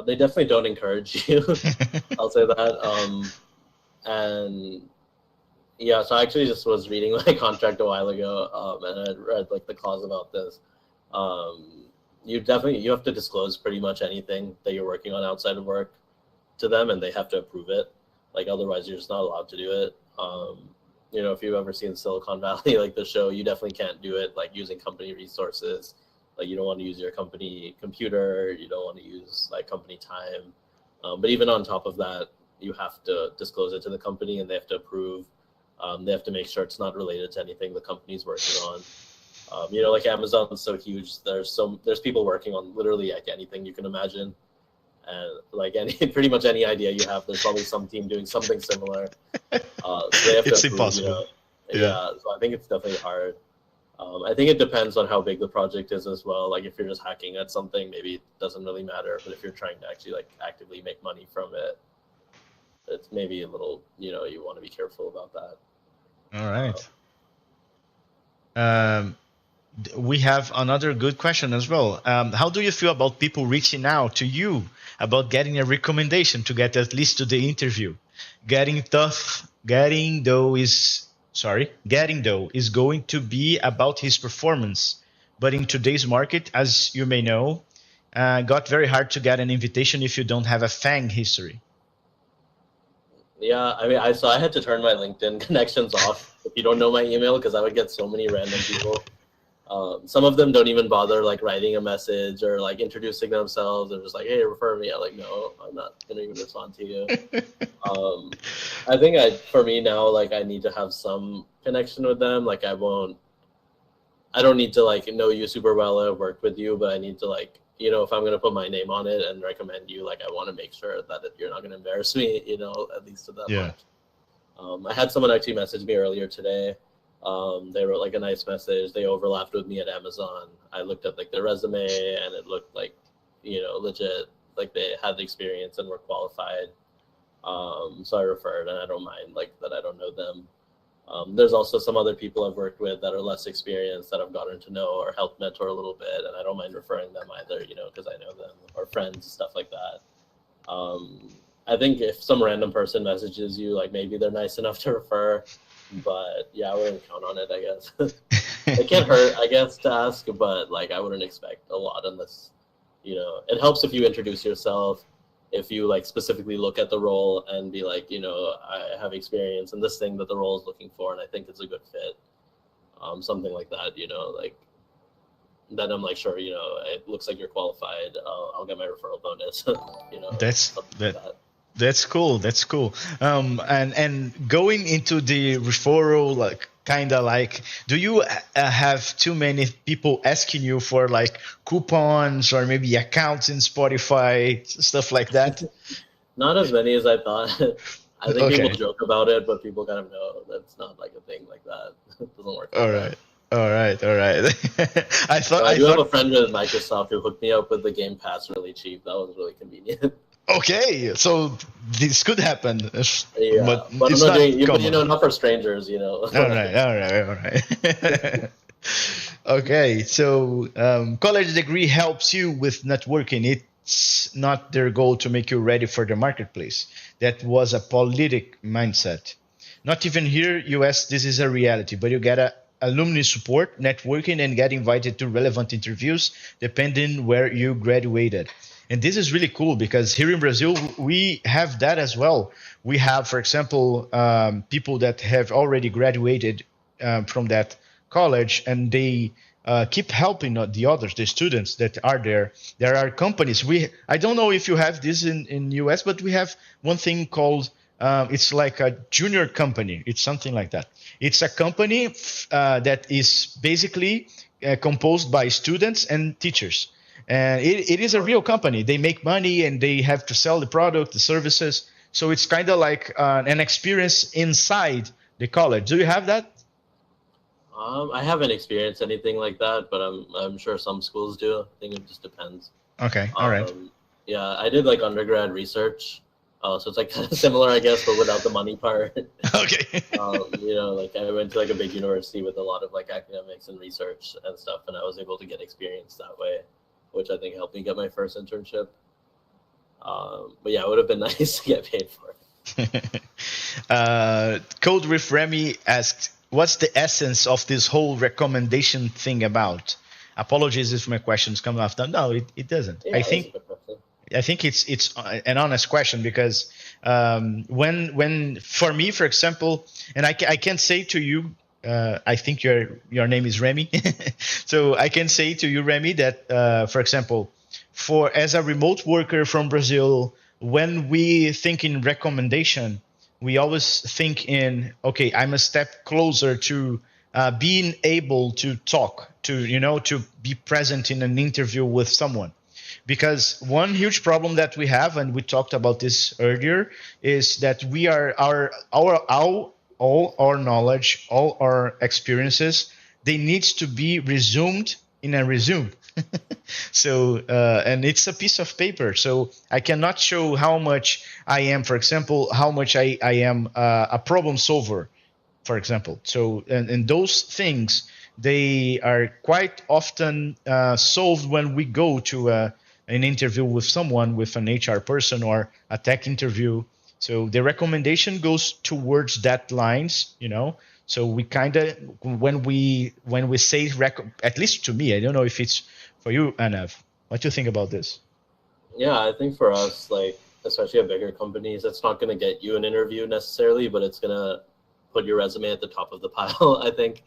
They definitely don't encourage you. I'll say that. And yeah, so I actually just was reading my contract a while ago, and I read like the clause about this. You have to disclose pretty much anything that you're working on outside of work to them, and they have to approve it. Like otherwise, you're just not allowed to do it. If you've ever seen Silicon Valley, like the show, you definitely can't do it like using company resources. Like you don't want to use your company computer, you don't want to use like company time. But even on top of that, you have to disclose it to the company, and they have to approve. They have to make sure it's not related to anything the company's working on. Like Amazon is so huge. There's people working on literally like anything you can imagine, and like pretty much any idea you have, there's probably some team doing something similar. So they have to It's approve, impossible. Yeah. So I think it's definitely hard. I think it depends on how big the project is as well. Like if you're just hacking at something, maybe it doesn't really matter. But if you're trying to actually like actively make money from it, it's maybe a little, you want to be careful about that. All right. We have another good question as well. How do you feel about people reaching out to you about getting a recommendation to get at least to the interview? Getting though is going to be about his performance, but in today's market, as you may know, got very hard to get an invitation if you don't have a FANG history. Yeah, I mean, I had to turn my LinkedIn connections off if you don't know my email, because I would get so many random people. Some of them don't even bother like writing a message or like introducing themselves. They're just like, "Hey, refer me." I'm like, "No, I'm not gonna even respond to you." I think for me now, like I need to have some connection with them. Like I don't need to like know you super well or work with you, but I need to like, if I'm gonna put my name on it and recommend you, like I want to make sure that you're not gonna embarrass me, at least to that much. I had someone actually message me earlier today. They wrote like a nice message. They overlapped with me at Amazon. I looked at like their resume and it looked like, legit, like they had the experience and were qualified. So I referred, and I don't mind like that I don't know them. There's also some other people I've worked with that are less experienced that I've gotten to know or helped mentor a little bit, and I don't mind referring them either, because I know them, or friends, stuff like that. I think if some random person messages you, like maybe they're nice enough to refer, but yeah, I wouldn't count on it, I guess. It can't hurt, I guess, to ask, but like I wouldn't expect a lot unless, it helps if you introduce yourself, if you like specifically look at the role and be like, I have experience in this thing that the role is looking for, and I think it's a good fit. Something like that, like then I'm like, sure, it looks like you're qualified. I'll get my referral bonus. That's cool. That's cool. And going into the referral, like kind of like, do you have too many people asking you for like coupons or maybe accounts in Spotify, stuff like that? Not as many as I thought. I think people joke about it, but people kind of know that's not like a thing like that. It doesn't work. All right. I have a friend with Microsoft who hooked me up with the Game Pass really cheap. That was really convenient. Okay, so this could happen. Yeah, but it's I'm not doing, not for strangers, All right. Okay, so college degree helps you with networking. It's not their goal to make you ready for the marketplace. That was a politic mindset. Not even here, US, this is a reality, but you get alumni support, networking, and get invited to relevant interviews depending where you graduated. And this is really cool because here in Brazil, we have that as well. We have, for example, people that have already graduated from that college, and they keep helping the others, the students that are there. There are companies. I don't know if you have this in US, but we have one thing called it's like a junior company. It's something like that. It's a company that is basically composed by students and teachers. And it is a real company. They make money and they have to sell the product, the services. So it's kind of like an experience inside the college. Do you have that? I haven't experienced anything like that, but I'm sure some schools do. I think it just depends. Okay, all right. Yeah, I did like undergrad research, so it's like kind of similar, I guess, but without the money part. Okay. Like I went to like a big university with a lot of like academics and research and stuff, and I was able to get experience that way, which I think helped me get my first internship. But yeah, it would have been nice to get paid for it. Code with Remy asked, "What's the essence of this whole recommendation thing about?" Apologies if my questions come after. No, it doesn't. Yeah, I think it's an honest question because when for me, for example, and I can say to you, I think your name is Remy, so I can say to you, Remy, that for example, as a remote worker from Brazil, when we think in recommendation, we always think in, okay, I'm a step closer to being able to talk, to be present in an interview with someone. Because one huge problem that we have, and we talked about this earlier, is that we are all our knowledge, all our experiences, they needs to be resumed in a resume. So and it's a piece of paper, so I cannot show how much I am, for example, how much I am a problem solver, for example. So and those things, they are quite often solved when we go to an interview with someone, with an HR person or a tech interview. So the recommendation goes towards that lines, So we kind of, when we say, at least to me, I don't know if it's for you, Anav. What do you think about this? Yeah, I think for us, like, especially at bigger companies, it's not going to get you an interview necessarily, but it's going to put your resume at the top of the pile. I think,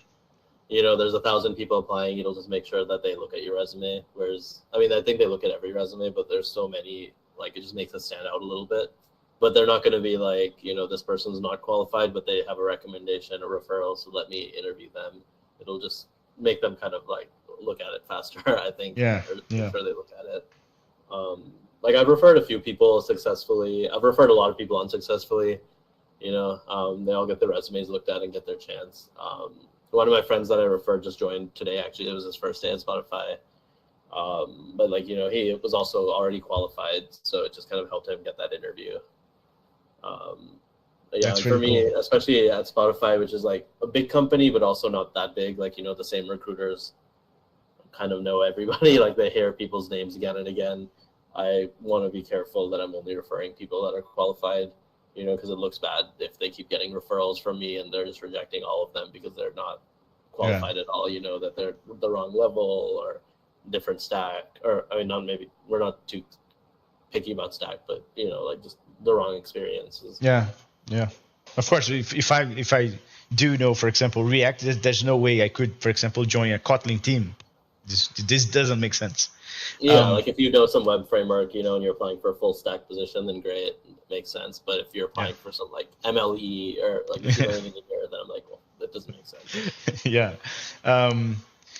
there's 1,000 people applying. It'll just make sure that they look at your resume. Whereas, I mean, I think they look at every resume, but there's so many, like, it just makes it stand out a little bit. But they're not going to be like, this person's not qualified, but they have a recommendation, a referral, so let me interview them. It'll just make them kind of like look at it faster, I think. Yeah. Make sure they look at it. Like I've referred a few people successfully. I've referred a lot of people unsuccessfully. They all get their resumes looked at and get their chance. One of my friends that I referred just joined today. Actually, it was his first day at Spotify. But like, he was also already qualified, so it just kind of helped him get that interview. Yeah, for me, cool. Especially at Spotify, which is like a big company, but also not that big. Like, the same recruiters kind of know everybody. Like they hear people's names again and again. I want to be careful that I'm only referring people that are qualified, because it looks bad if they keep getting referrals from me and they're just rejecting all of them because they're not qualified at all, that they're the wrong level or different stack, or I mean, we're not too picky about stack, but like just the wrong experiences. Yeah. Of course, if I do know, for example, React, there's no way I could, for example, join a Kotlin team. This doesn't make sense. Yeah, like if you know some web framework, and you're applying for a full stack position, then great, it makes sense. But if you're applying for some like MLE or like machine learning engineer, then I'm like, well, that doesn't make sense. Yeah.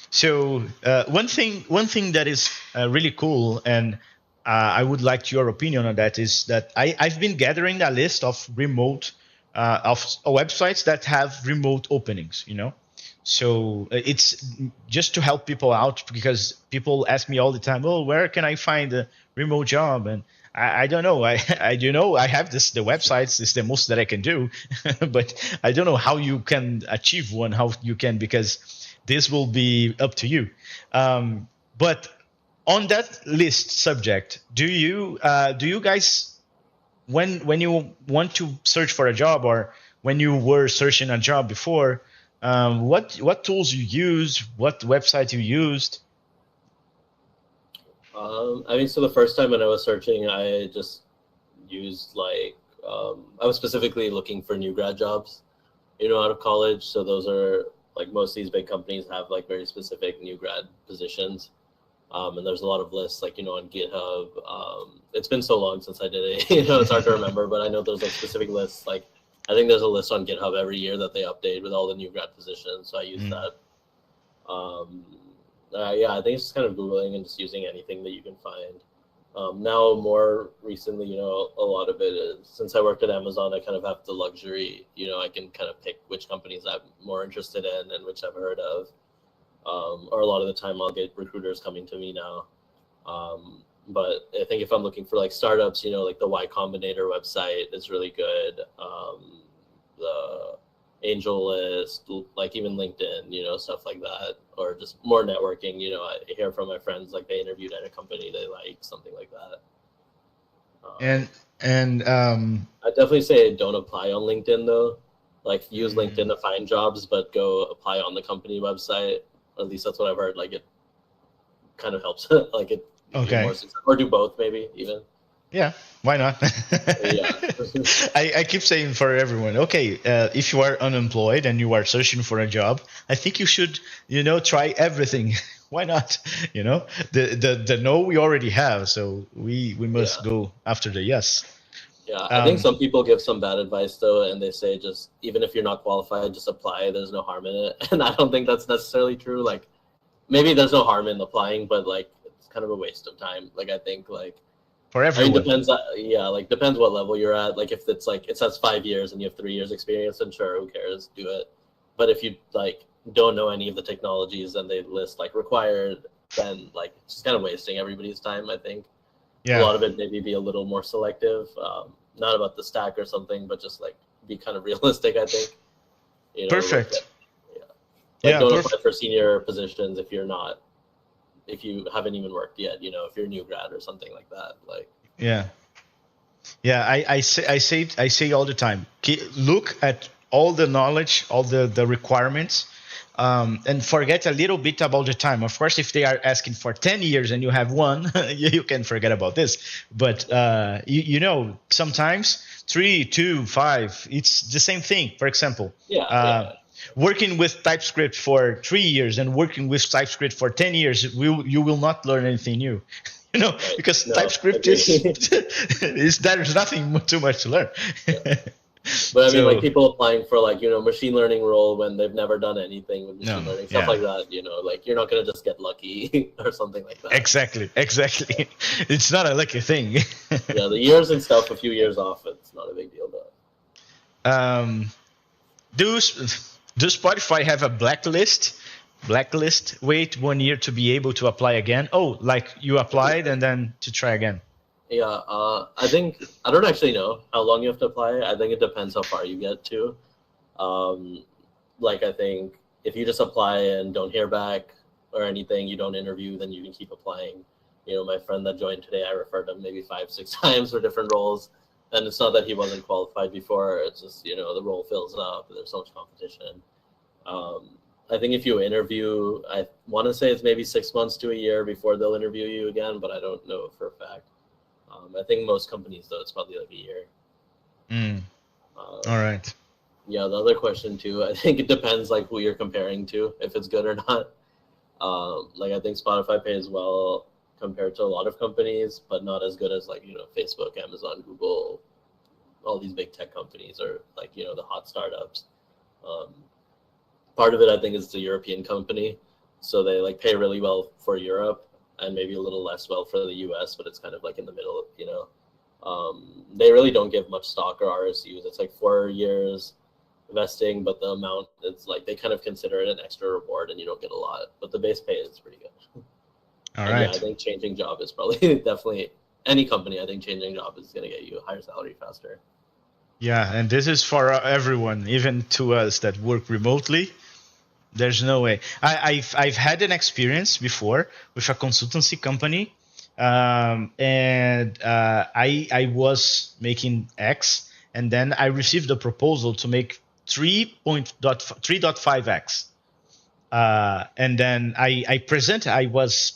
So one thing that is really cool, and I would like your opinion on that, is that I've been gathering a list of remote of websites that have remote openings. So it's just to help people out, because people ask me all the time, "Oh, where can I find a remote job?" And I don't know. I have the websites. It's the most that I can do, but I don't know how you can achieve one. How you can, because this will be up to you. But on that list subject, do you guys, when you want to search for a job, or when you were searching a job before, what tools you use, what website you used? I mean, so the first time when I was searching, I just used like I was specifically looking for new grad jobs, out of college. So those are like most of these big companies have like very specific new grad positions. And there's a lot of lists like, on GitHub. It's been so long since I did it, it's hard to remember, but I know there's like specific lists. Like I think there's a list on GitHub every year that they update with all the new grad positions. So I use that. Um, yeah, I think it's just kind of Googling and just using anything that you can find. Now, more recently, a lot of it is since I worked at Amazon, I kind of have the luxury, I can kind of pick which companies I'm more interested in and which I've heard of. Or a lot of the time I'll get recruiters coming to me now. But I think if I'm looking for like startups, like the Y Combinator website is really good. The Angel List, like even LinkedIn, stuff like that, or just more networking. I hear from my friends like they interviewed at a company they like, something like that. I definitely say don't apply on LinkedIn though. Like use LinkedIn to find jobs, but go apply on the company website. At least that's what I've heard. Like it kind of helps. Like it. Okay. More success, or do both maybe even. Yeah, why not? Yeah. I keep saying for everyone, okay, if you are unemployed and you are searching for a job, I think you should, try everything. Why not? The no we already have, so we must go after the yes. Yeah, I think some people give some bad advice though, and they say just even if you're not qualified, just apply. There's no harm in it, and I don't think that's necessarily true. Like maybe there's no harm in applying, but like it's kind of a waste of time. Like I think like. For everyone. I mean, depends. Yeah, like depends what level you're at. Like if it's like it says 5 years and you have 3 years experience, then sure, who cares? Do it. But if you like don't know any of the technologies and they list like required, then like it's just kind of wasting everybody's time. I think. Yeah. A lot of it maybe be a little more selective. Not about the stack or something, but just like be kind of realistic. I think. Perfect. Like don't apply for senior positions if you're not. If you haven't even worked yet, if you're a new grad or something like that, like. Yeah. I say all the time. Look at all the knowledge, all the requirements, and forget a little bit about the time. Of course, if they are asking for 10 years and you have one, you can forget about this. But sometimes 3, 2, 5, it's the same thing. For example. Yeah. Working with TypeScript for 3 years and working with TypeScript for 10 years, you will not learn anything new, because TypeScript is there's nothing too much to learn. Yeah. But I mean, like people applying for like, machine learning role when they've never done anything with machine learning, stuff like that, like you're not going to just get lucky or something like that. Exactly. It's not a lucky thing. Yeah, the years and stuff, a few years off, it's not a big deal though. Do Spotify have a blacklist? Wait 1 year to be able to apply again? Oh, like you applied and then to try again. Yeah, I think I don't actually know how long you have to apply. I think it depends how far you get to. Like I think if you just apply and don't hear back or anything, you don't interview, then you can keep applying. My friend that joined today, I referred him maybe 5, 6 times for different roles. And it's not that he wasn't qualified before. It's just, the role fills up. There's so much competition. I think if you interview, I want to say it's maybe 6 months to a year before they'll interview you again, but I don't know for a fact. I think most companies, though, it's probably like a year. All right. Yeah, the other question, too, I think it depends like who you're comparing to, if it's good or not. Like I think Spotify pays well compared to a lot of companies, but not as good as like, Facebook, Amazon, Google, all these big tech companies or like, the hot startups. Part of it, I think, is the European company. So they like pay really well for Europe and maybe a little less well for the US, but it's kind of like in the middle, They really don't give much stock or RSUs. It's like 4 years vesting, but the amount, it's like they kind of consider it an extra reward and you don't get a lot, but the base pay is pretty good. All right. Yeah, I think changing job is probably definitely any company. I think changing job is going to get you a higher salary faster. Yeah, and this is for everyone, even to us that work remotely. There's no way. I've had an experience before with a consultancy company, and I was making X, and then I received a proposal to make 3.5x. And then I presented. I was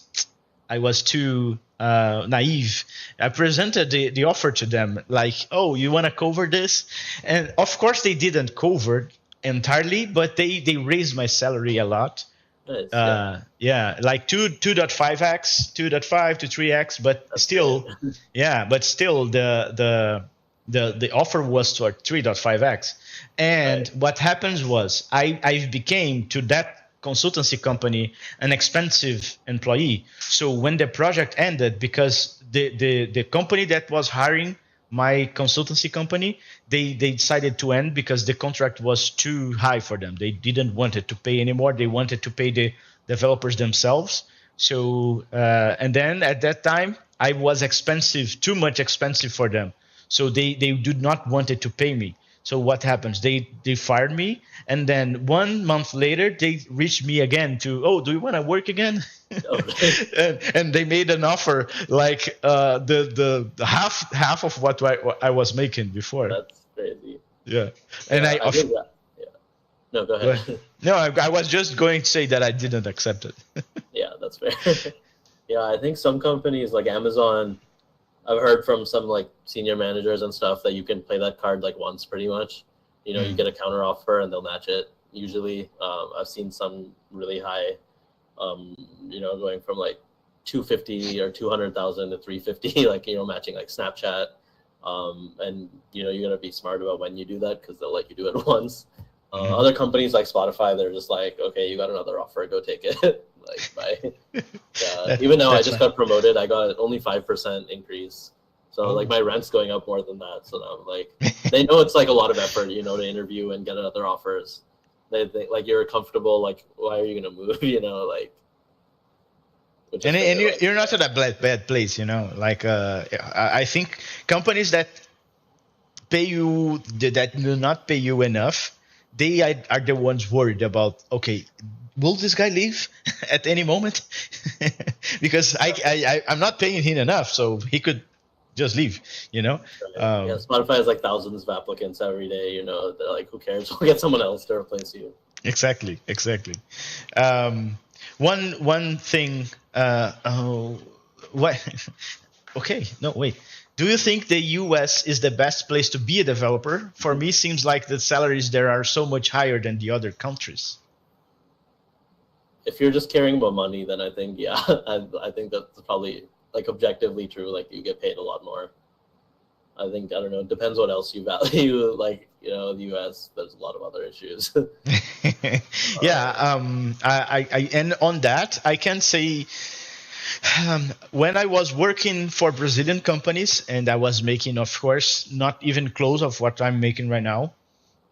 too naive. I presented the offer to them like, oh, you want to cover this? And of course they didn't cover entirely, but they raised my salary a lot. Nice. Yeah. Yeah, like 2.5x, 2.5 to 3x, but That's great. still, yeah, but still the offer was to 3.5x. And Right. what happens was I became to that consultancy company an expensive employee. So when the project ended, because the company that was hiring my consultancy company, they decided to end because the contract was too high for them. They didn't want it to pay anymore. They wanted to pay the developers themselves. So and then at that time I was expensive, too much expensive for them. So they did not wanted to pay me. So what happens? They fired me, and then 1 month later they reached me again to, oh, do you want to work again? Okay. And they made an offer like the half of what I was making before. That's crazy. Yeah, and Yeah, I think that. Yeah. No, go ahead. no, I was just going to say that I didn't accept it. Yeah, that's fair. Yeah, I think some companies like Amazon, I've heard from some like senior managers and stuff that you can play that card like once pretty much. You get a counter offer and they'll match it usually. I've seen some really high, going from like 250 or 200,000 to 350, like, matching like Snapchat. And you're gonna be smart about when you do that because they'll let you do it once. Other companies like Spotify, they're just like, okay, you got another offer, go take it. Like, bye. Yeah. Even now, I just got promoted. I got only 5% increase, so like my rent's going up more than that. So now, like, they know it's like a lot of effort, to interview and get other offers. They think like you're comfortable. Like, why are you gonna move? Like. And you're not at a bad place, Like I think companies that pay you that do not pay you enough, they are the ones worried about. Okay, will this guy leave at any moment? Because I'm not paying him enough, so he could just leave. Yeah, Spotify has like thousands of applicants every day. They're like, who cares? We'll get someone else to replace you. Exactly. One thing. What? Okay, no, wait. Do you think the US is the best place to be a developer? For me, seems like the salaries there are so much higher than the other countries. If you're just caring about money, then I think, yeah, I think that's probably like objectively true. Like, you get paid a lot more. I think, I don't know, it depends what else you value. Like, the US, there's a lot of other issues. Yeah, I and on that I can say, when I was working for Brazilian companies and I was making, of course, not even close of what I'm making right now.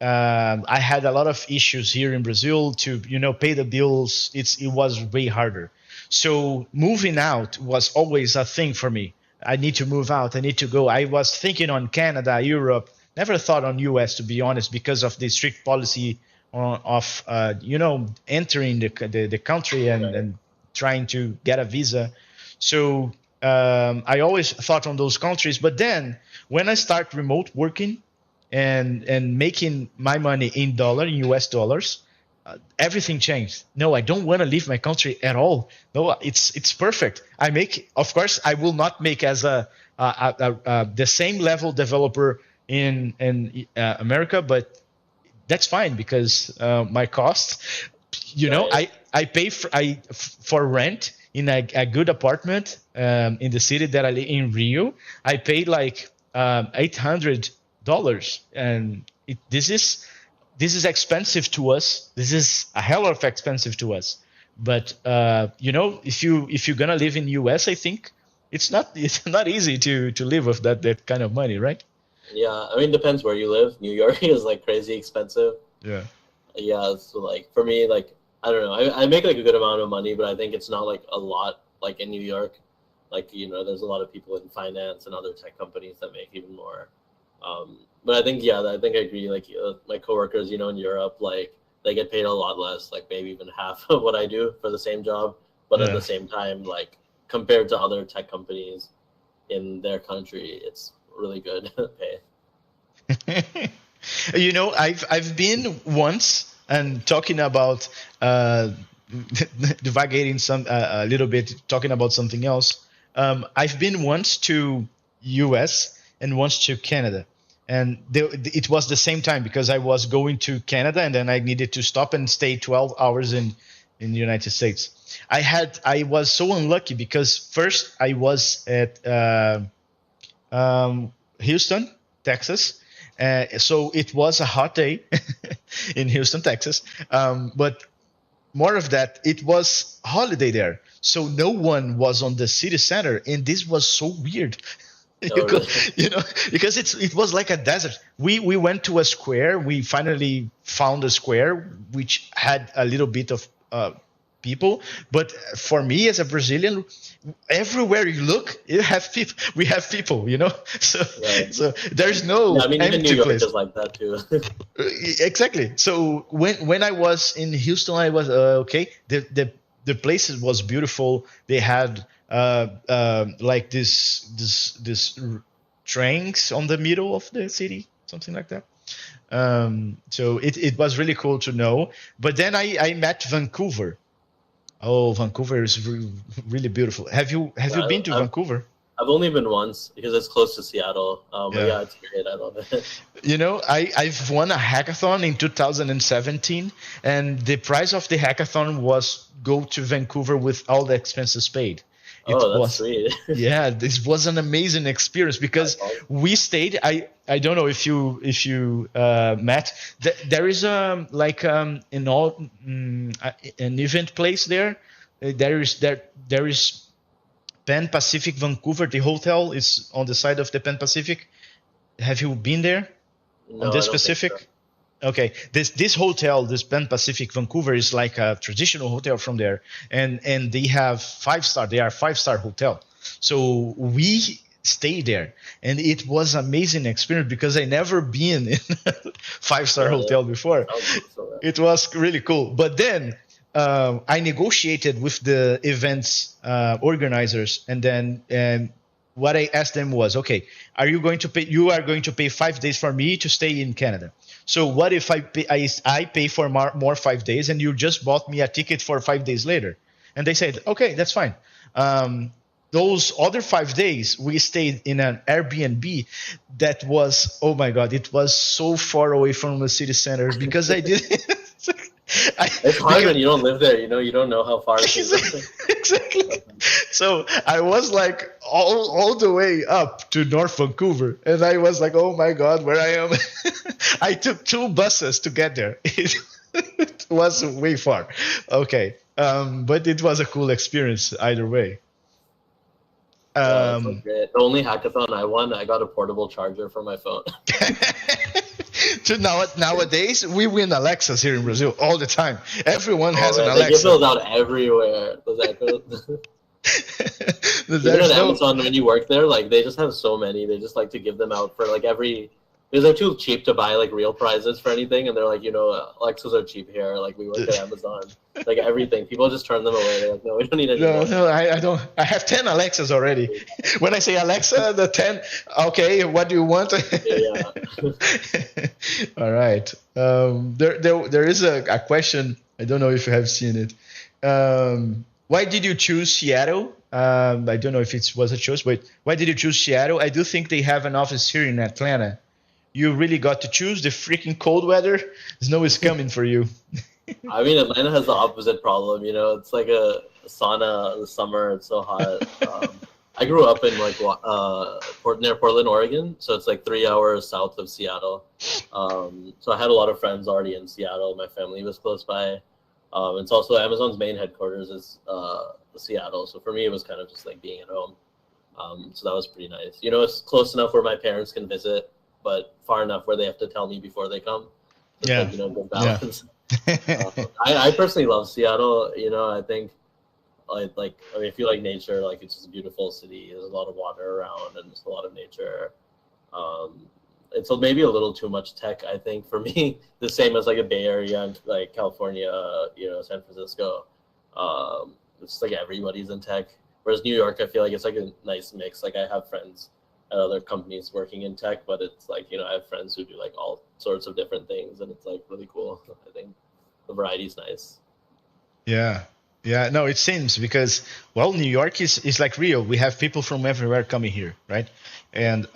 I had a lot of issues here in Brazil to pay the bills. It was way harder. So moving out was always a thing for me. I need to move out. I need to go. I was thinking on Canada, Europe. Never thought on US, to be honest, because of the strict policy of entering the country and trying to get a visa. So I always thought on those countries. But then when I start remote working and making my money in US dollars, everything changed. No, I don't want to leave my country at all. No, it's perfect. Of course, I will not make as the same level developer in America, but that's fine because my costs, I pay for rent in a good apartment in the city that I live in, Rio. I paid like $800, and this is expensive to us. This is a hell of expensive to us. But if you're gonna live in US, I think it's not easy to live with that kind of money, right? Yeah, I mean, depends where you live. New York is like crazy expensive. Yeah. Yeah, so like for me, like, I don't know, I make like a good amount of money, but I think it's not like a lot like in New York. Like, there's a lot of people in finance and other tech companies that make even more. But I think, yeah, I agree. Like, my coworkers, in Europe, like, they get paid a lot less, like maybe even half of what I do for the same job. But at the same time, like, compared to other tech companies in their country, it's really good pay. I've been once and talking about divagating some a little bit, talking about something else. I've been once to US and once to Canada. And it was the same time because I was going to Canada and then I needed to stop and stay 12 hours in the United States. I was so unlucky because first I was at Houston, Texas. So it was a hot day in Houston, Texas. But more of that, it was holiday there. So no one was on the city center. And this was so weird. Oh, really? Because it was like a desert. We went to a square. We finally found a square which had a little bit of people. But for me as a Brazilian, everywhere you look, you have people. We have people, So Right. so there's no Yeah, I mean, even New empty York place. is like that too. Exactly. So when I was in Houston, I was okay. The place was beautiful. They had like this trains on the middle of the city, something like that. So it was really cool to know. But then I met Vancouver. Oh, Vancouver is really beautiful. Have you Yeah, been to Vancouver? I've only been once because it's close to Seattle. But Yeah. yeah, it's great. I love it. I've won a hackathon in 2017, and the price of the hackathon was go to Vancouver with all the expenses paid. It Oh, that's was, sweet. yeah, this was an amazing experience because That's awesome. we stayed. I don't know if you met. There is an event place there. There is Pan Pacific Vancouver. The hotel is on the side of the Pan Pacific. Have you been there? On No, this I don't think so. specific? Okay, this hotel, this Pan Pacific Vancouver, is like a traditional hotel from there, and they have 5-star. They are 5-star hotel. So we stayed there, and it was amazing experience because I never been in a 5-star Yeah, hotel before. sounds awesome. It was really cool. But then I negotiated with the events organizers, and then what I asked them was, okay, are you going to pay? You are going to pay 5 days for me to stay in Canada. So what if I pay for more 5 days, and you just bought me a ticket for 5 days later? And they said, okay, that's fine. Those other 5 days, we stayed in an Airbnb that was, oh my God, it was so far away from the city center because I did. I, It's hard because when you don't live there. You don't know how far things are. exactly. So I was like all the way up to North Vancouver, and I was like, oh my God, where I am. I took 2 buses to get there. It was way far. Okay, but it was a cool experience either way. Yeah, that sounds Um, great. The only hackathon I won, I got a portable charger for my phone. Nowadays, we win Alexas here in Brazil all the time. Everyone Oh has an man, they give Alexa. those out everywhere. Those echoes. Even at There's no. Amazon, when you work there, like they just have so many. They just like to give them out for like every. Because they're too cheap to buy like real prizes for anything, and they're like, Alexas are cheap here. Like we work at Amazon, like everything. People just turn them away. They're like, no, we don't need any No, more. no, I don't. I have 10 Alexas already. When I say Alexa, the 10, okay, what do you want? Yeah. All right. There is a question. I don't know if you have seen it. Why did you choose Seattle? I don't know if it was a choice, but why did you choose Seattle? I do think they have an office here in Atlanta. You really got to choose the freaking cold weather. Snow is coming for you. I mean, Atlanta has the opposite problem. It's like a sauna in the summer. It's so hot. I grew up in like near Portland, Oregon, so it's like 3 hours south of Seattle. So I had a lot of friends already in Seattle. My family was close by. It's also Amazon's main headquarters is Seattle. So for me, it was kind of just like being at home. So that was pretty nice. It's close enough where my parents can visit, but far enough where they have to tell me before they come. It's Yeah. like, good Yeah. balance. I personally love Seattle. I think if you like nature, like it's just a beautiful city. There's a lot of water around and just a lot of nature. It's maybe a little too much tech, I think, for me. The same as like a Bay Area and like California, San Francisco. It's like everybody's in tech. Whereas New York, I feel like it's like a nice mix. Like I have friends at other companies working in tech, but it's like, I have friends who do like all sorts of different things, and it's like really cool. I think the variety's nice. Yeah. Yeah, no, it seems because well, New York is like Rio. We have people from everywhere coming here, right? And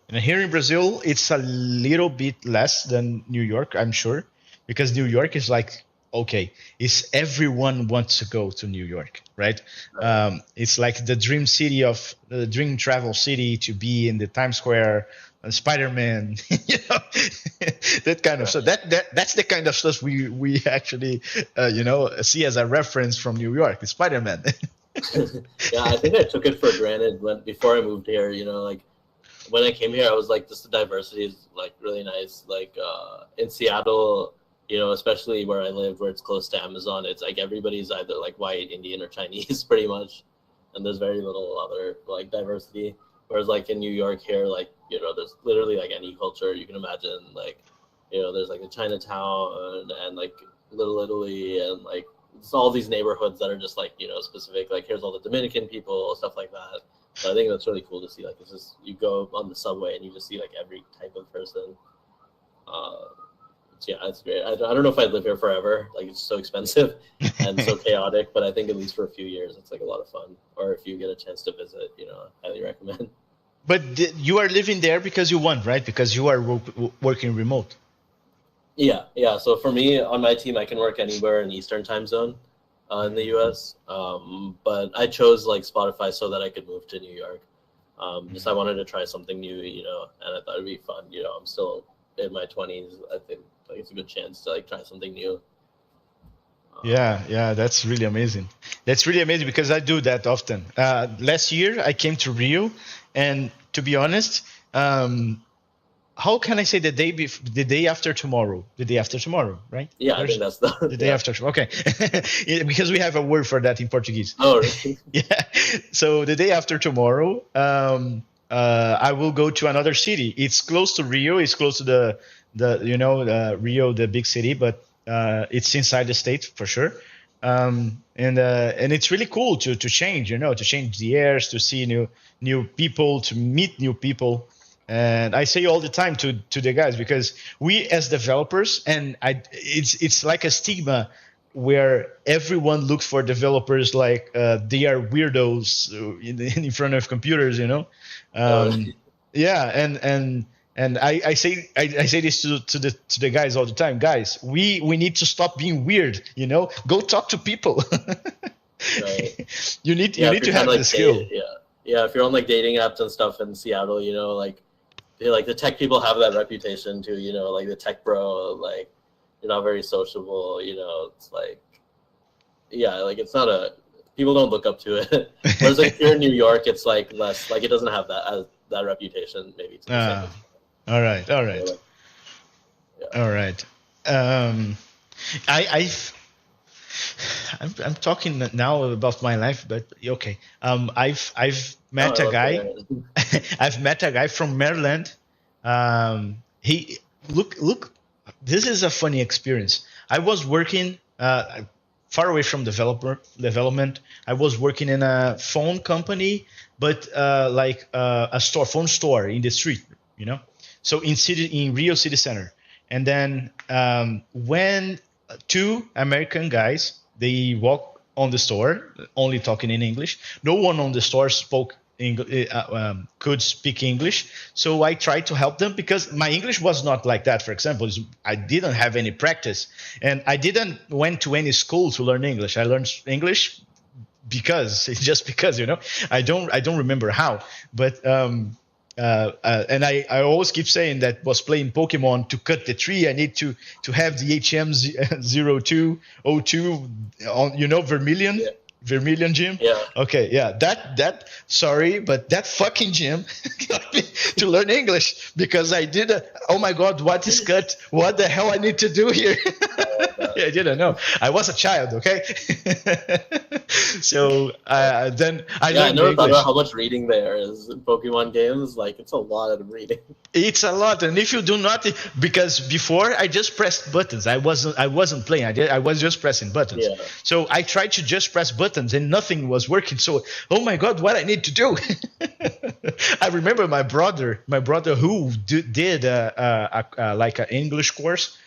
here in Brazil, it's a little bit less than New York, I'm sure, because New York is like okay, it's everyone wants to go to New York, right? Right. It's like the dream city of the dream travel city to be in the Times Square, Spider-Man, you know, that kind of stuff. Right. That's the kind of stuff we actually see as a reference from New York, the Spider-Man. Yeah, I think I took it for granted when before I moved here. Like when I came here, I was like, just the diversity is like really nice. Like in Seattle, especially where I live, where it's close to Amazon, it's like everybody's either like white, Indian, or Chinese, pretty much, and there's very little other like diversity. Whereas like in New York here, like there's literally like any culture you can imagine. Like there's like the Chinatown and like Little Italy and like it's all these neighborhoods that are just like specific. Like here's all the Dominican people, stuff like that. So I think that's really cool to see. Like it's just you go on the subway and you just see like every type of person. Uh, so yeah, it's great. I don't know if I'd live here forever. Like it's so expensive and so chaotic. But I think at least for a few years, it's like a lot of fun. Or if you get a chance to visit, I highly recommend. But you are living there because you want, right? Because you are working remote. Yeah, yeah. So for me, on my team, I can work anywhere in Eastern time zone in the U.S. But I chose like Spotify so that I could move to New York. Just I wanted to try something new, and I thought it'd be fun. I'm still in my 20s. I think like it's a good chance to like try something new. Yeah, yeah, that's really amazing. That's really amazing because I do that often. Last year I came to Rio, and to be honest, how can I say the day after tomorrow? The day after tomorrow, right? Yeah, I think that's the day yeah. after. Okay, yeah, because we have a word for that in Portuguese. Oh, really? Yeah. So the day after tomorrow, I will go to another city. It's close to Rio. It's close to the Rio, the big city, but it's inside the state for sure. And it's really cool to change, to change the airs, to see new people, to meet new people. And I say all the time to the guys because we as developers, and it's like a stigma where everyone looks for developers like they are weirdos in front of computers, Oh, really? yeah, and I say this to the guys all the time, guys. We need to stop being weird, Go talk to people. Right. you need Yeah, if to you're trying have to the like skill. yeah, if you're on like dating apps and stuff in Seattle, like the tech people have that reputation too, like the tech bro, like you're not very sociable, it's like yeah, like it's not a people don't look up to it. Whereas like here in New York, it's like less like it doesn't have that reputation maybe to the same. All right, all So, right, like, yeah. all right. Um, I've I'm talking now about my life, but okay. I've No, met I a love to guy. hear it. I've met a guy from Maryland. He look. This is a funny experience. I was working far away from development. I was working in a phone company, but like a phone store in the street. You know, so in Rio City Center. And then when two American guys they walk on the store, only talking in English. No one on the store could speak English, so I tried to help them because my English was not like that. For example, I didn't have any practice, and I didn't went to any school to learn English. I learned English because just because I don't remember how, but and I always keep saying that was playing Pokemon to cut the tree. I need to have the HM 0202 on Vermilion. Yeah, Vermilion gym. yeah. Okay, yeah, that sorry, but that fucking gym got me to learn English because I did oh my god, what is cut? What the hell I need to do here? I didn't know. I was a child, okay? So then I Yeah, I learned never thought English. about how much reading there is in Pokemon games. Like, it's a lot of reading. It's a lot, and if you do not, because before I just pressed buttons. I wasn't playing. I was just pressing buttons. Yeah, So I tried to just press buttons, and nothing was working. So, oh my god, what I need to do? I remember my brother who did like an English course.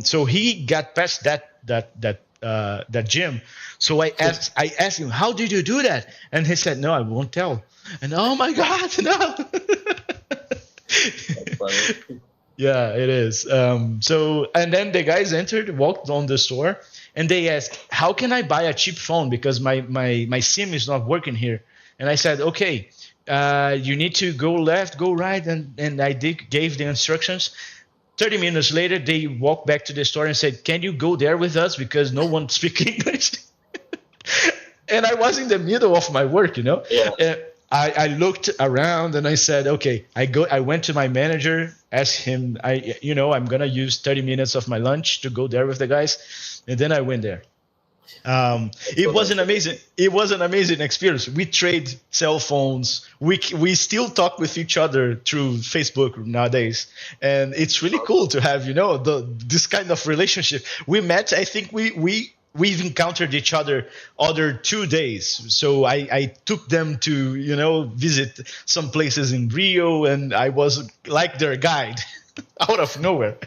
So he got past that that gym. So I asked him, how did you do that? And he said, no, I won't tell. And oh my God, no. That's funny. Yeah, it is. So, and then the guys walked on the store, and they asked, how can I buy a cheap phone? Because my SIM is not working here. And I said, okay, you need to go left, go right. And I gave the instructions. 30 minutes later, they walked back to the store and said, can you go there with us? Because no one speaks English. And I was in the middle of my work, Yeah. I looked around and I said, okay, I went to my manager, asked him, I'm going to use 30 minutes of my lunch to go there with the guys. And then I went there. It was an amazing experience. We trade cell phones. We still talk with each other through Facebook nowadays. And it's really cool to have, this kind of relationship. We met, I think we've encountered each other 2 days. So I took them to, visit some places in Rio, and I was like their guide out of nowhere.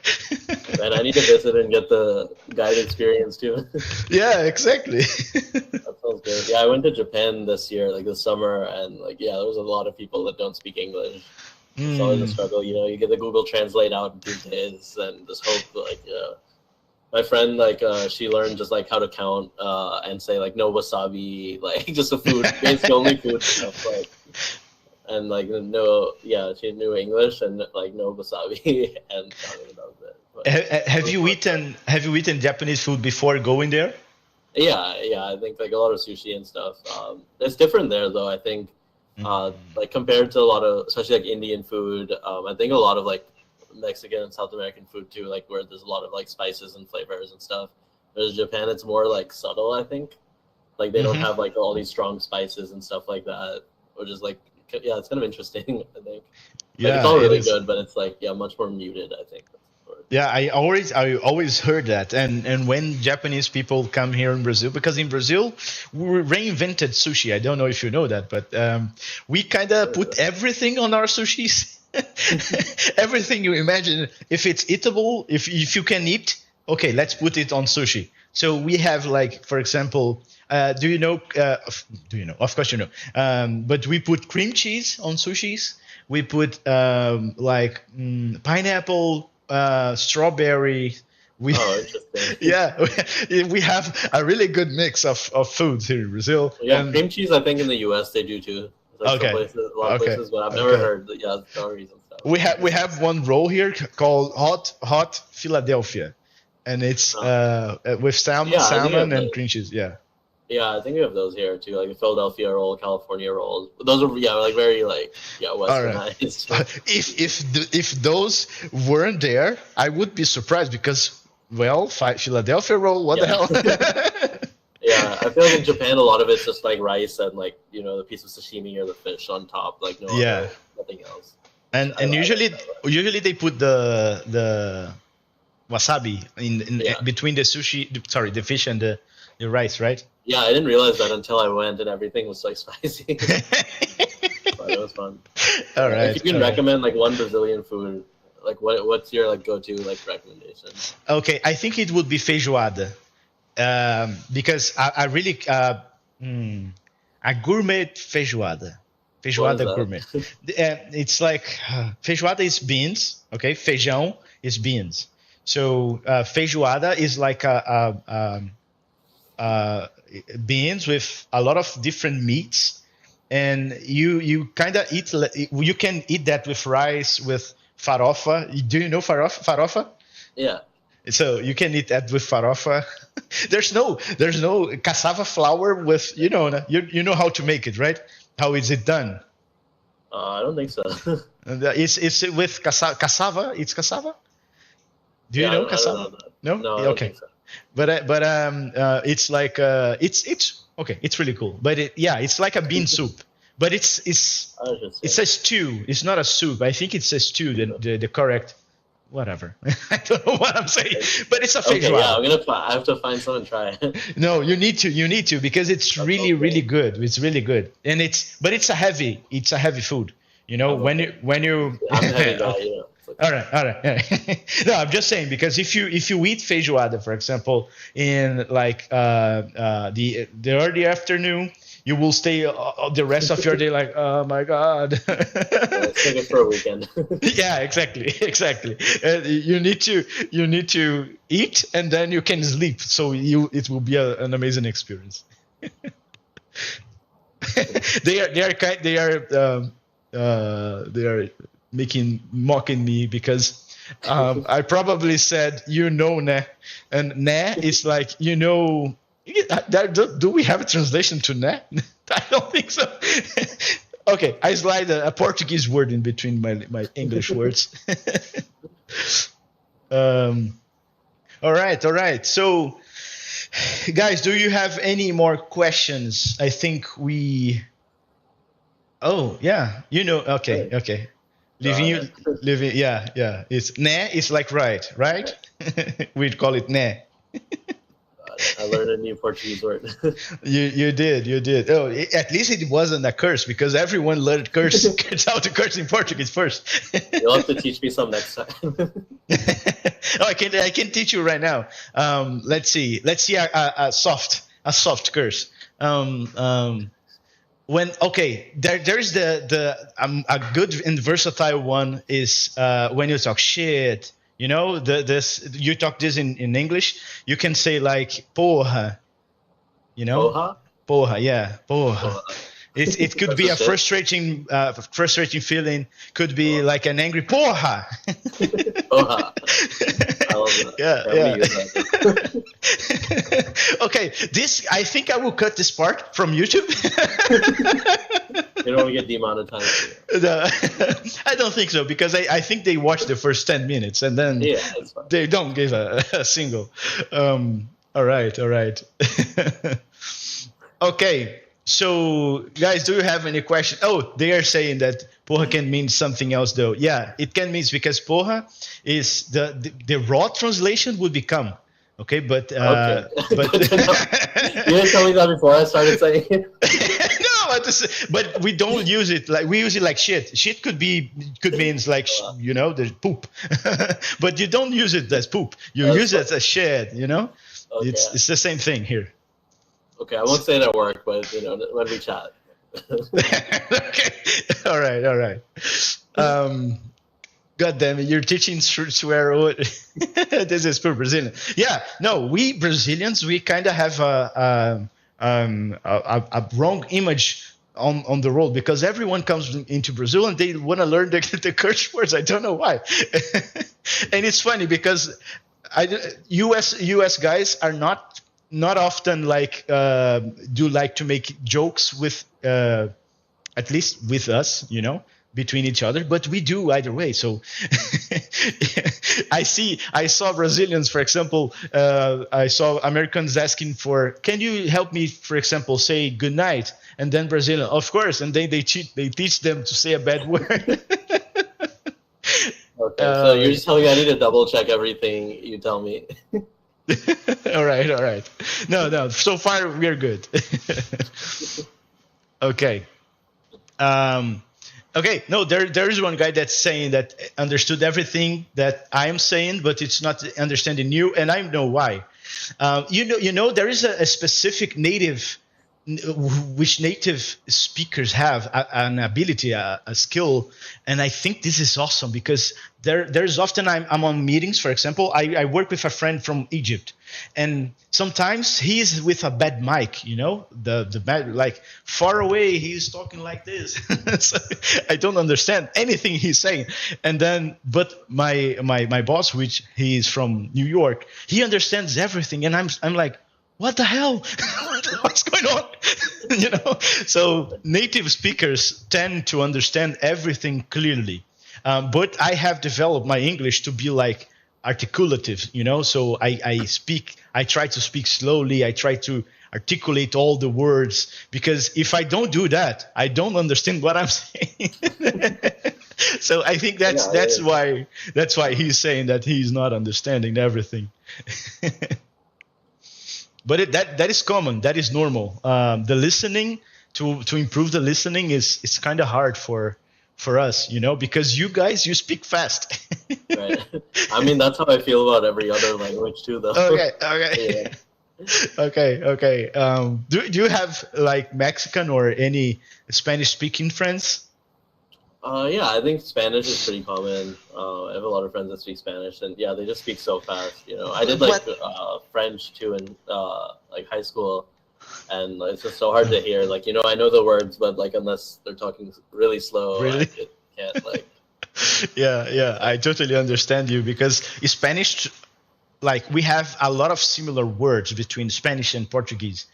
Man, I need to visit and get the guide experience too. Yeah, exactly. That sounds good. Yeah, I went to Japan this year, like this summer, and there was a lot of people that don't speak English. It's always a struggle, you get the Google Translate out these days, and just hope, my friend, she learned just how to count and say no wasabi, just the food, basically only food stuff, and she knew English and no wasabi and counting about it. But have you eaten Japanese food before going there? Yeah, I think a lot of sushi and stuff. It's different there though. I think compared to a lot of, especially Indian food. I think a lot of Mexican and South American food too, where there's a lot of spices and flavors and stuff. Whereas Japan, it's more subtle. I think they don't have all these strong spices and stuff like that, which is it's kind of interesting. I think it's all really good, but it's much more muted. I think. Yeah, I always heard that, and when Japanese people come here in Brazil, because in Brazil we reinvented sushi. I don't know if you know that, but we kind of put everything on our sushis. Everything you imagine, if it's eatable, if you can eat, okay, let's put it on sushi. So we have for example, do you know? Of course you know. But we put cream cheese on sushis. We put pineapple, strawberry. Interesting. Yeah, we have a really good mix of foods here in Brazil. Yeah, cream cheese. I think in the U.S. they do too. Okay. A lot of places, but I've never heard stories and stuff. We have one roll here called hot Philadelphia, and it's with salmon and cream cheese. Yeah. Yeah, I think we have those here too, the Philadelphia roll, California rolls. Those are very westernized. Right. If those weren't there, I would be surprised because Philadelphia roll. What the hell? Yeah, I feel in Japan a lot of it's just rice and the piece of sashimi or the fish on top, nothing else. And usually they put the wasabi in between the sushi. Sorry, the fish and the rice, right? Yeah, I didn't realize that until I went and everything was spicy. But it was fun. All right. If you can recommend one Brazilian food, what's your go-to recommendation? Okay, I think it would be feijoada. Because I really a gourmet feijoada gourmet. It's feijoada is beans. Okay, feijão is beans. So feijoada is beans with a lot of different meats, and you kind of eat. You can eat that with rice, with farofa. Do you know farofa? Yeah. So you can eat that with farofa. There's no cassava flour with you know how to make it, right? How is it done? I don't think so. It's with cassava. It's cassava. Do you know cassava? No. Okay. So. But it's it's okay. It's really cool. But it's like a bean soup. But it's a stew. It's not a soup. I think it's a stew. The correct. Whatever. I don't know what I'm saying, but it's a feijoada. Okay, yeah, I have to find some and try it. No, you need to because it's really good. It's really good, and it's a heavy food. When you I'm a heavy guy, All right, all right. All right. No, I'm just saying because if you eat feijoada, for example, in like the early afternoon, you will stay the rest of your day like, oh my god. Let's take it for a weekend. Yeah, exactly, exactly. You need to eat and then you can sleep, so it will be an amazing experience. They are mocking me because I probably said ne, and ne is like Do we have a translation to ne? I don't think so. Okay, I slide a Portuguese word in between my English words. All right. So, guys, do you have any more questions? I think we. Oh yeah, okay. Living. Yeah. It's ne. It's like right. We'd call it ne. I learned a new Portuguese word. You did. Oh, at least it wasn't a curse because everyone learned how to curse in Portuguese first. You'll have to teach me some next time. Oh, I can teach you right now. Let's see a soft curse. There's a good and versatile one is when you talk shit. You know, you talk this in English. You can say like porra. You know, porra, yeah, porra. It could be a frustrating feeling. Could be like an angry porra. Porra. I love that. Yeah. Okay, I think I will cut this part from YouTube. You don't want to get demonetized. No, I don't think so because I think they watch the first 10 minutes and then they don't give a single. All right. Okay. So, guys, do you have any questions? Oh, they are saying that porra can mean something else, though. Yeah, it can mean because porra is the raw translation would become. Okay, but you didn't tell me that before I started saying it. No, but we don't use it like we use it like shit. Shit could means like the poop, but you don't use it as poop. You use it as shit. Okay. It's the same thing here. Okay, I won't say it at work, but when we chat. Okay. All right. God damn it! You're teaching swear word. This is for Brazilian. Yeah, no, we Brazilians we kind of have a wrong image on the road because everyone comes into Brazil and they want to learn the curse words. I don't know why. And it's funny because US guys are not often like do like to make jokes with at least with us, between each other, but we do either way. So I saw Brazilians, for example, I saw Americans asking for, can you help me, for example, say good night? And then Brazilian, of course, and then they teach them to say a bad word. Okay, so you're just telling me I need to double check everything you tell me. All right. No, so far we're good. Okay. Okay, no, there is one guy that's saying that understood everything that I am saying, but it's not understanding you, and I know why. There is a specific native speakers have an ability, a skill, and I think this is awesome because there's often I'm on meetings. For example, I work with a friend from Egypt, and sometimes he's with a bad mic, the bad, like far away, he's talking like this. So I don't understand anything he's saying. And then, but my boss, which he is from New York, he understands everything, and I'm like, what the hell? What's going on? So native speakers tend to understand everything clearly. But I have developed my English to be like articulative, so I try to speak slowly. I try to articulate all the words because if I don't do that, I don't understand what I'm saying. So I think that's why he's saying that he's not understanding everything. But that is common. That is normal. The listening to improve the listening is kind of hard for for us, because you guys, you speak fast. Right. I mean, that's how I feel about every other language too, though. Okay, Yeah. okay. Okay. Do you have like Mexican or any Spanish speaking friends? Yeah, I think Spanish is pretty common. I have a lot of friends that speak Spanish, and yeah, they just speak so fast. I did like What? French too in like high school, and it's just so hard to hear. Like, I know the words, but like unless they're talking really slow, Really? it can't like. Yeah, I totally understand you because Spanish, like we have a lot of similar words between Spanish and Portuguese,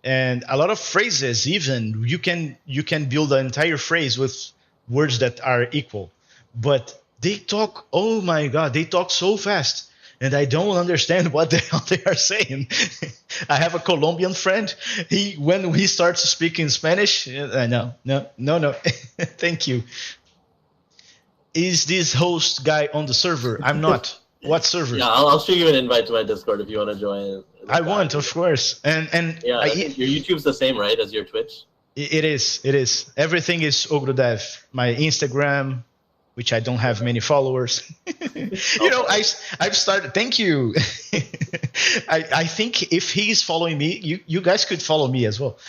and a lot of phrases. Even you can build an entire phrase with words that are equal, but they talk. Oh my God, they talk so fast, and I don't understand what the hell they are saying. I have a Colombian friend. When he starts speaking Spanish, no, thank you. Is this host guy on the server? I'm not. What server? Yeah, I'll shoot you an invite to my Discord if you want to join. I Like want, that. of course. And Yeah, I think your YouTube's the same, right, as your Twitch? it is. Everything is Ogrodev. My Instagram, which I don't have many followers. Okay. I've started. Thank you. I think if he's following me, you guys could follow me as well.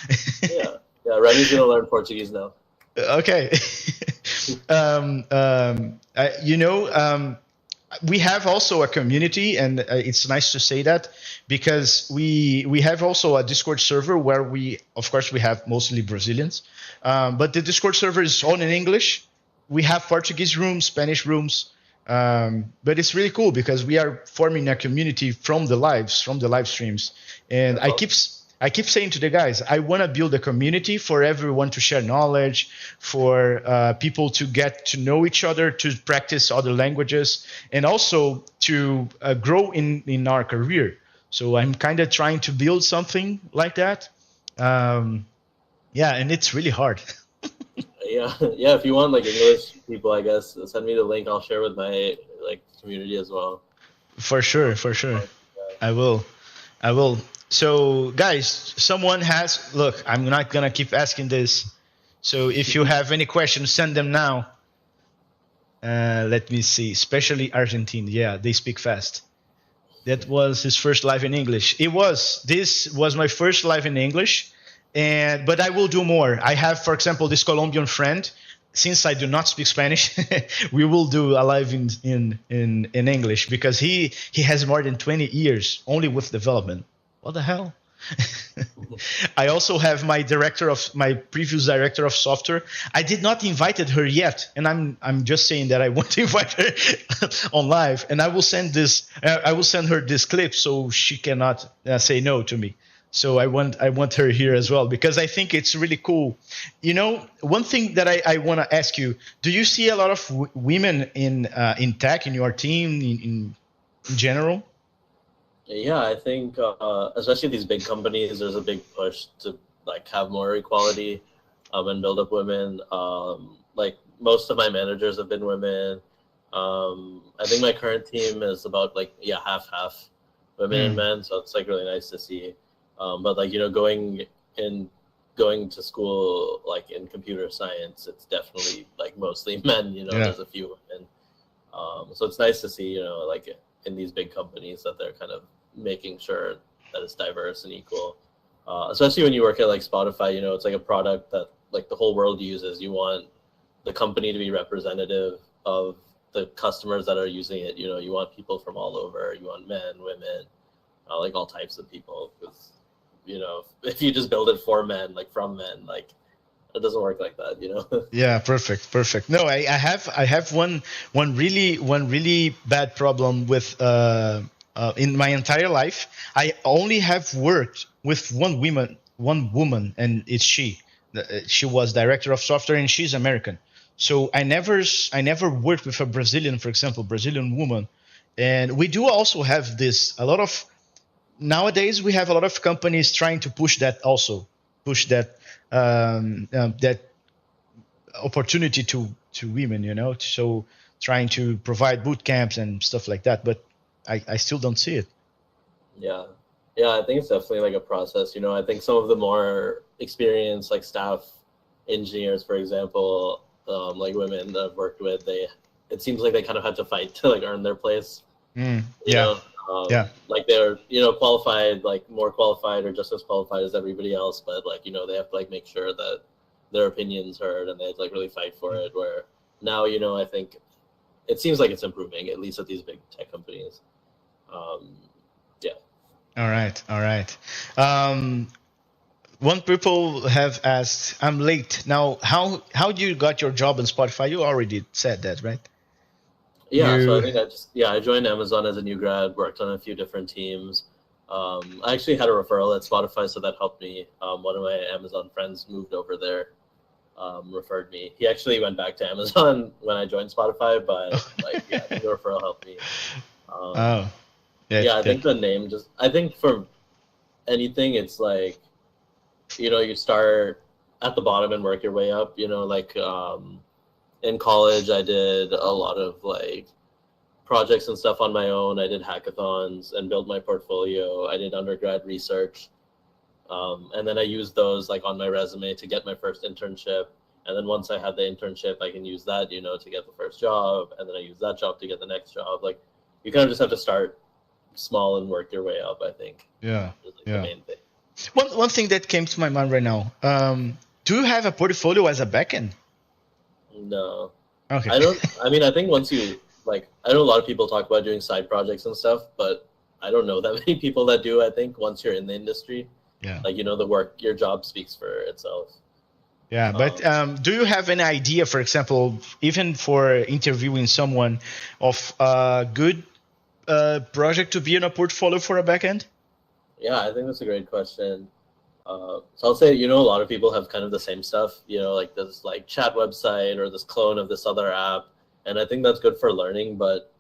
Yeah. Remy's gonna learn Portuguese now. Okay. You know, we have also a community, and it's nice to say that because we have also a Discord server where of course, we have mostly Brazilians, but the Discord server is all in English. We have Portuguese rooms, Spanish rooms, but it's really cool because we are forming a community from the live streams, and That's awesome. I keep saying to the guys, I want to build a community for everyone to share knowledge, for people to get to know each other, to practice other languages, and also to grow in our career. So I'm kind of trying to build something like that. Yeah, and it's really hard. Yeah, yeah. If you want like English people, I guess send me the link. I'll share with my like community as well. For sure, for sure. I will. I will. So, guys, someone has. Look, I'm not gonna keep asking this. So, if you have any questions, send them now. Let me see. Especially Argentine. Yeah, they speak fast. That was his first live in English. This was my first live in English, but I will do more. I have, for example, this Colombian friend. Since I do not speak Spanish, we will do a live in English because he has more than 20 years only with development. What the hell? I also have my previous director of software. I did not invited her yet, and I'm just saying that I want to invite her on live, and I will send her this clip so she cannot say no to me. So I want her here as well because I think it's really cool. One thing that I want to ask you: do you see a lot of women in tech in your team in general? Yeah, I think especially these big companies, there's a big push to like have more equality and build up women. Like most of my managers have been women. I think my current team is about like half half women and men, so it's like really nice to see. But like going to school like in computer science, it's definitely like mostly men. Yeah. There's a few women. So it's nice to see like in these big companies that they're kind of making sure that it's diverse and equal. Especially when you work at like Spotify, it's like a product that like the whole world uses. You want the company to be representative of the customers that are using it. You want people from all over. You want men, women, like all types of people. Because if you just build it for men, like from men, like it doesn't work like that. Yeah, perfect. No, I have one really bad problem with in my entire life. I only have worked with one woman, and it's she. She was director of software, and she's American. So I never worked with a Brazilian, for example, Brazilian woman. And we do also have this a lot of nowadays. We have a lot of companies trying to push that that opportunity to women, so trying to provide boot camps and stuff like that, but I still don't see it. Yeah. I think it's definitely like a process. I think some of the more experienced like staff engineers, for example, like women that I've worked with, it seems like they kind of had to fight to like earn their place. You Yeah. know, Yeah. like they're qualified, like more qualified or just as qualified as everybody else, but like they have to like make sure that their opinions heard, and they have to like really fight for it. Where now I think it seems like it's improving, at least at these big tech companies. Yeah. All right. All right. One people have asked, I'm late now. How do you got your job in Spotify? You already said that, right? Yeah, so I think I joined Amazon as a new grad, worked on a few different teams. I actually had a referral at Spotify, so that helped me. One of my Amazon friends moved over there, referred me. He actually went back to Amazon when I joined Spotify, but like, yeah, I think the referral helped me. Oh, Yeah, I think the name I think for anything, it's like, you start at the bottom and work your way up, like, in college, I did a lot of like projects and stuff on my own. I did hackathons and built my portfolio. I did undergrad research. And then I used those like on my resume to get my first internship. And then once I had the internship, I can use that, to get the first job. And then I use that job to get the next job. Like, you kind of just have to start small and work your way up, I think. Yeah. Is like Yeah. the main thing. One thing that came to my mind right now. Do you have a portfolio as a backend? No. Okay. I think once you like, I know a lot of people talk about doing side projects and stuff, but I don't know that many people that do. I think once you're in the industry, Yeah. like, your job speaks for itself. Yeah, but do you have any idea, for example, even for interviewing someone, of a good project to be in a portfolio for a backend? Yeah, I think that's a great question. So I'll say, a lot of people have kind of the same stuff, like this like chat website or this clone of this other app. And I think that's good for learning, but,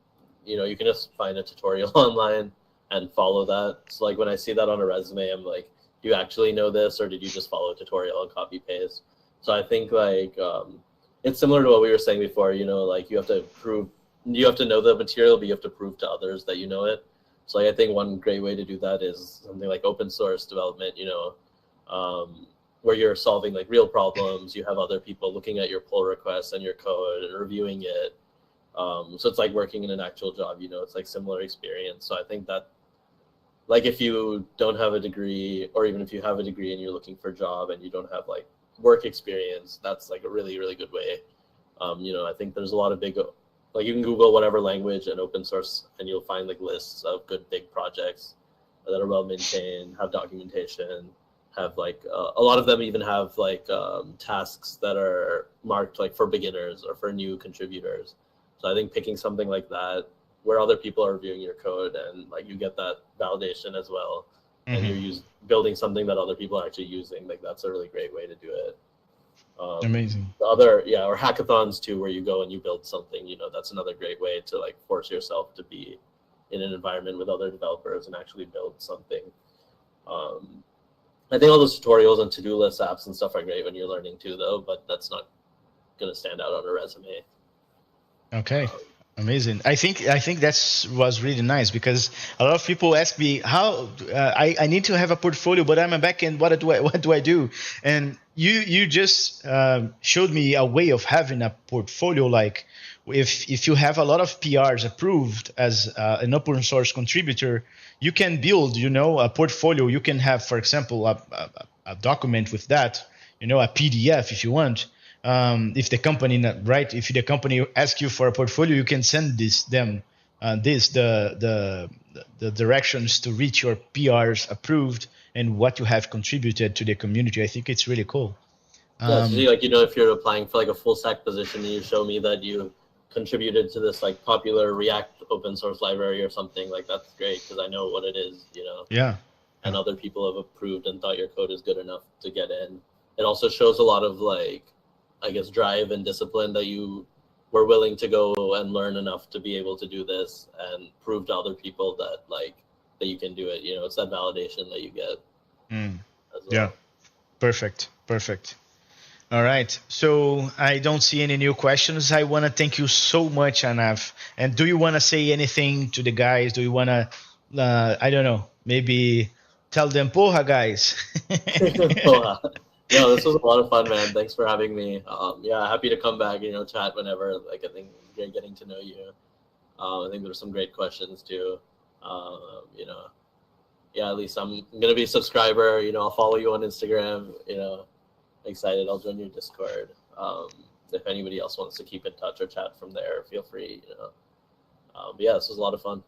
you can just find a tutorial online and follow that. So like when I see that on a resume, I'm like, do you actually know this, or did you just follow a tutorial and copy paste? So I think like it's similar to what we were saying before, like you have to know the material, but you have to prove to others that you know it. So like, I think one great way to do that is something like open source development, where you're solving like real problems. You have other people looking at your pull requests and your code and reviewing it. So it's like working in an actual job, it's like similar experience. So I think that, like, if you don't have a degree, or even if you have a degree and you're looking for a job and you don't have like work experience, that's like a really, really good way. I think there's a lot of big, like, you can Google whatever language and open source, and you'll find like lists of good big projects that are well maintained, have documentation, have like a lot of them even have like tasks that are marked like for beginners or for new contributors. So I think picking something like that, where other people are reviewing your code and like you get that validation as well, and you're building something that other people are actually using, like that's a really great way to do it. Amazing. Or hackathons too, where you go and you build something, that's another great way to like force yourself to be in an environment with other developers and actually build something. I think all those tutorials and to-do list apps and stuff are great when you're learning too, though, but that's not going to stand out on a resume. Okay. Amazing. I think that was really nice, because a lot of people ask me how I need to have a portfolio, but I'm a backend. What do I do? And you just showed me a way of having a portfolio. Like if you have a lot of PRs approved as an open source contributor, you can build a portfolio. You can have, for example, a document with that, a PDF if you want. If the company asks you for a portfolio, you can send them the directions to reach your PRs approved and what you have contributed to the community. I think it's really cool. Yeah, so like, if you're applying for like a full stack position and you show me that you contributed to this like popular React open source library or something, like that's great, because I know what it is, Yeah. And other people have approved and thought your code is good enough to get in. It also shows a lot of like, I guess, drive and discipline that you were willing to go and learn enough to be able to do this and prove to other people that you can do it. It's that validation that you get. As well. Yeah. Perfect. All right. So I don't see any new questions. I want to thank you so much, Anav. And do you want to say anything to the guys? Do you want to, I don't know, maybe tell them, porra, guys? Porra. Yeah, this was a lot of fun, man. Thanks for having me. Yeah, happy to come back. Chat whenever. Like, I think it's great getting to know you. I think there's some great questions too. You know, yeah, at least I'm gonna be a subscriber. I'll follow you on Instagram. Excited. I'll join your Discord. If anybody else wants to keep in touch or chat from there, feel free. But yeah, this was a lot of fun.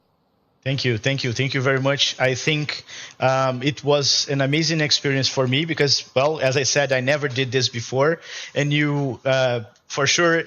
Thank you, thank you, thank you very much. I think it was an amazing experience for me because, well, as I said, I never did this before, and you, for sure,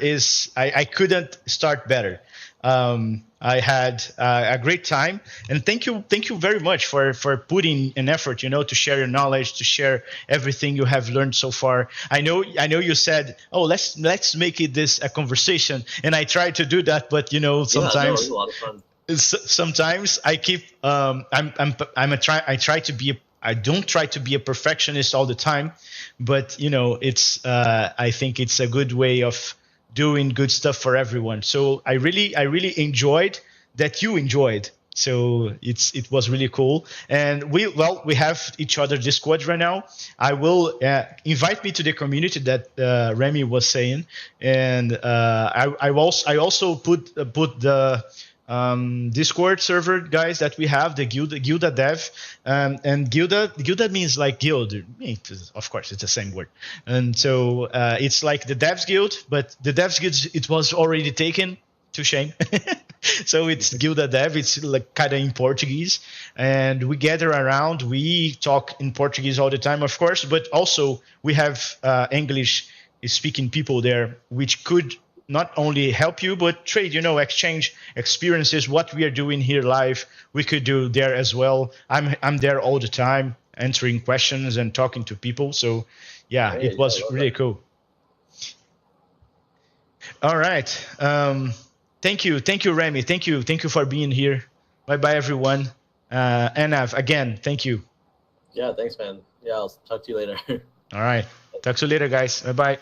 I couldn't start better. I had a great time, and thank you very much for putting an effort, to share your knowledge, to share everything you have learned so far. I know you said, oh, let's make it this a conversation, and I tried to do that, but Yeah, no, it was sometimes a lot of fun. sometimes I keep I try to be I don't try to be a perfectionist all the time, but it's I think it's a good way of doing good stuff for everyone. So I really enjoyed that you enjoyed. So it was really cool, and we have each other Discord right now. I will invite me to the community that Remy was saying, and I also put the Discord server guys that we have, the Gilda Dev, and Gilda means like guild. Of course, it's the same word, and so it's like the Devs Guild, but the Devs Guild it was already taken. To shame. So it's Gilda Dev. It's like kind of in Portuguese, and we gather around. We talk in Portuguese all the time, of course, but also we have English speaking people there, which could not only help you but trade, exchange experiences. What we are doing here live, we could do there as well. I'm there all the time answering questions and talking to people. So yeah, Great, it yeah, I was love really that. cool. All right. Thank you, Remy. Thank you for being here. Bye bye, everyone. Anav, again, thank you. Yeah, thanks, man. Yeah, I'll talk to you later. All right. Talk to you later, guys. Bye bye.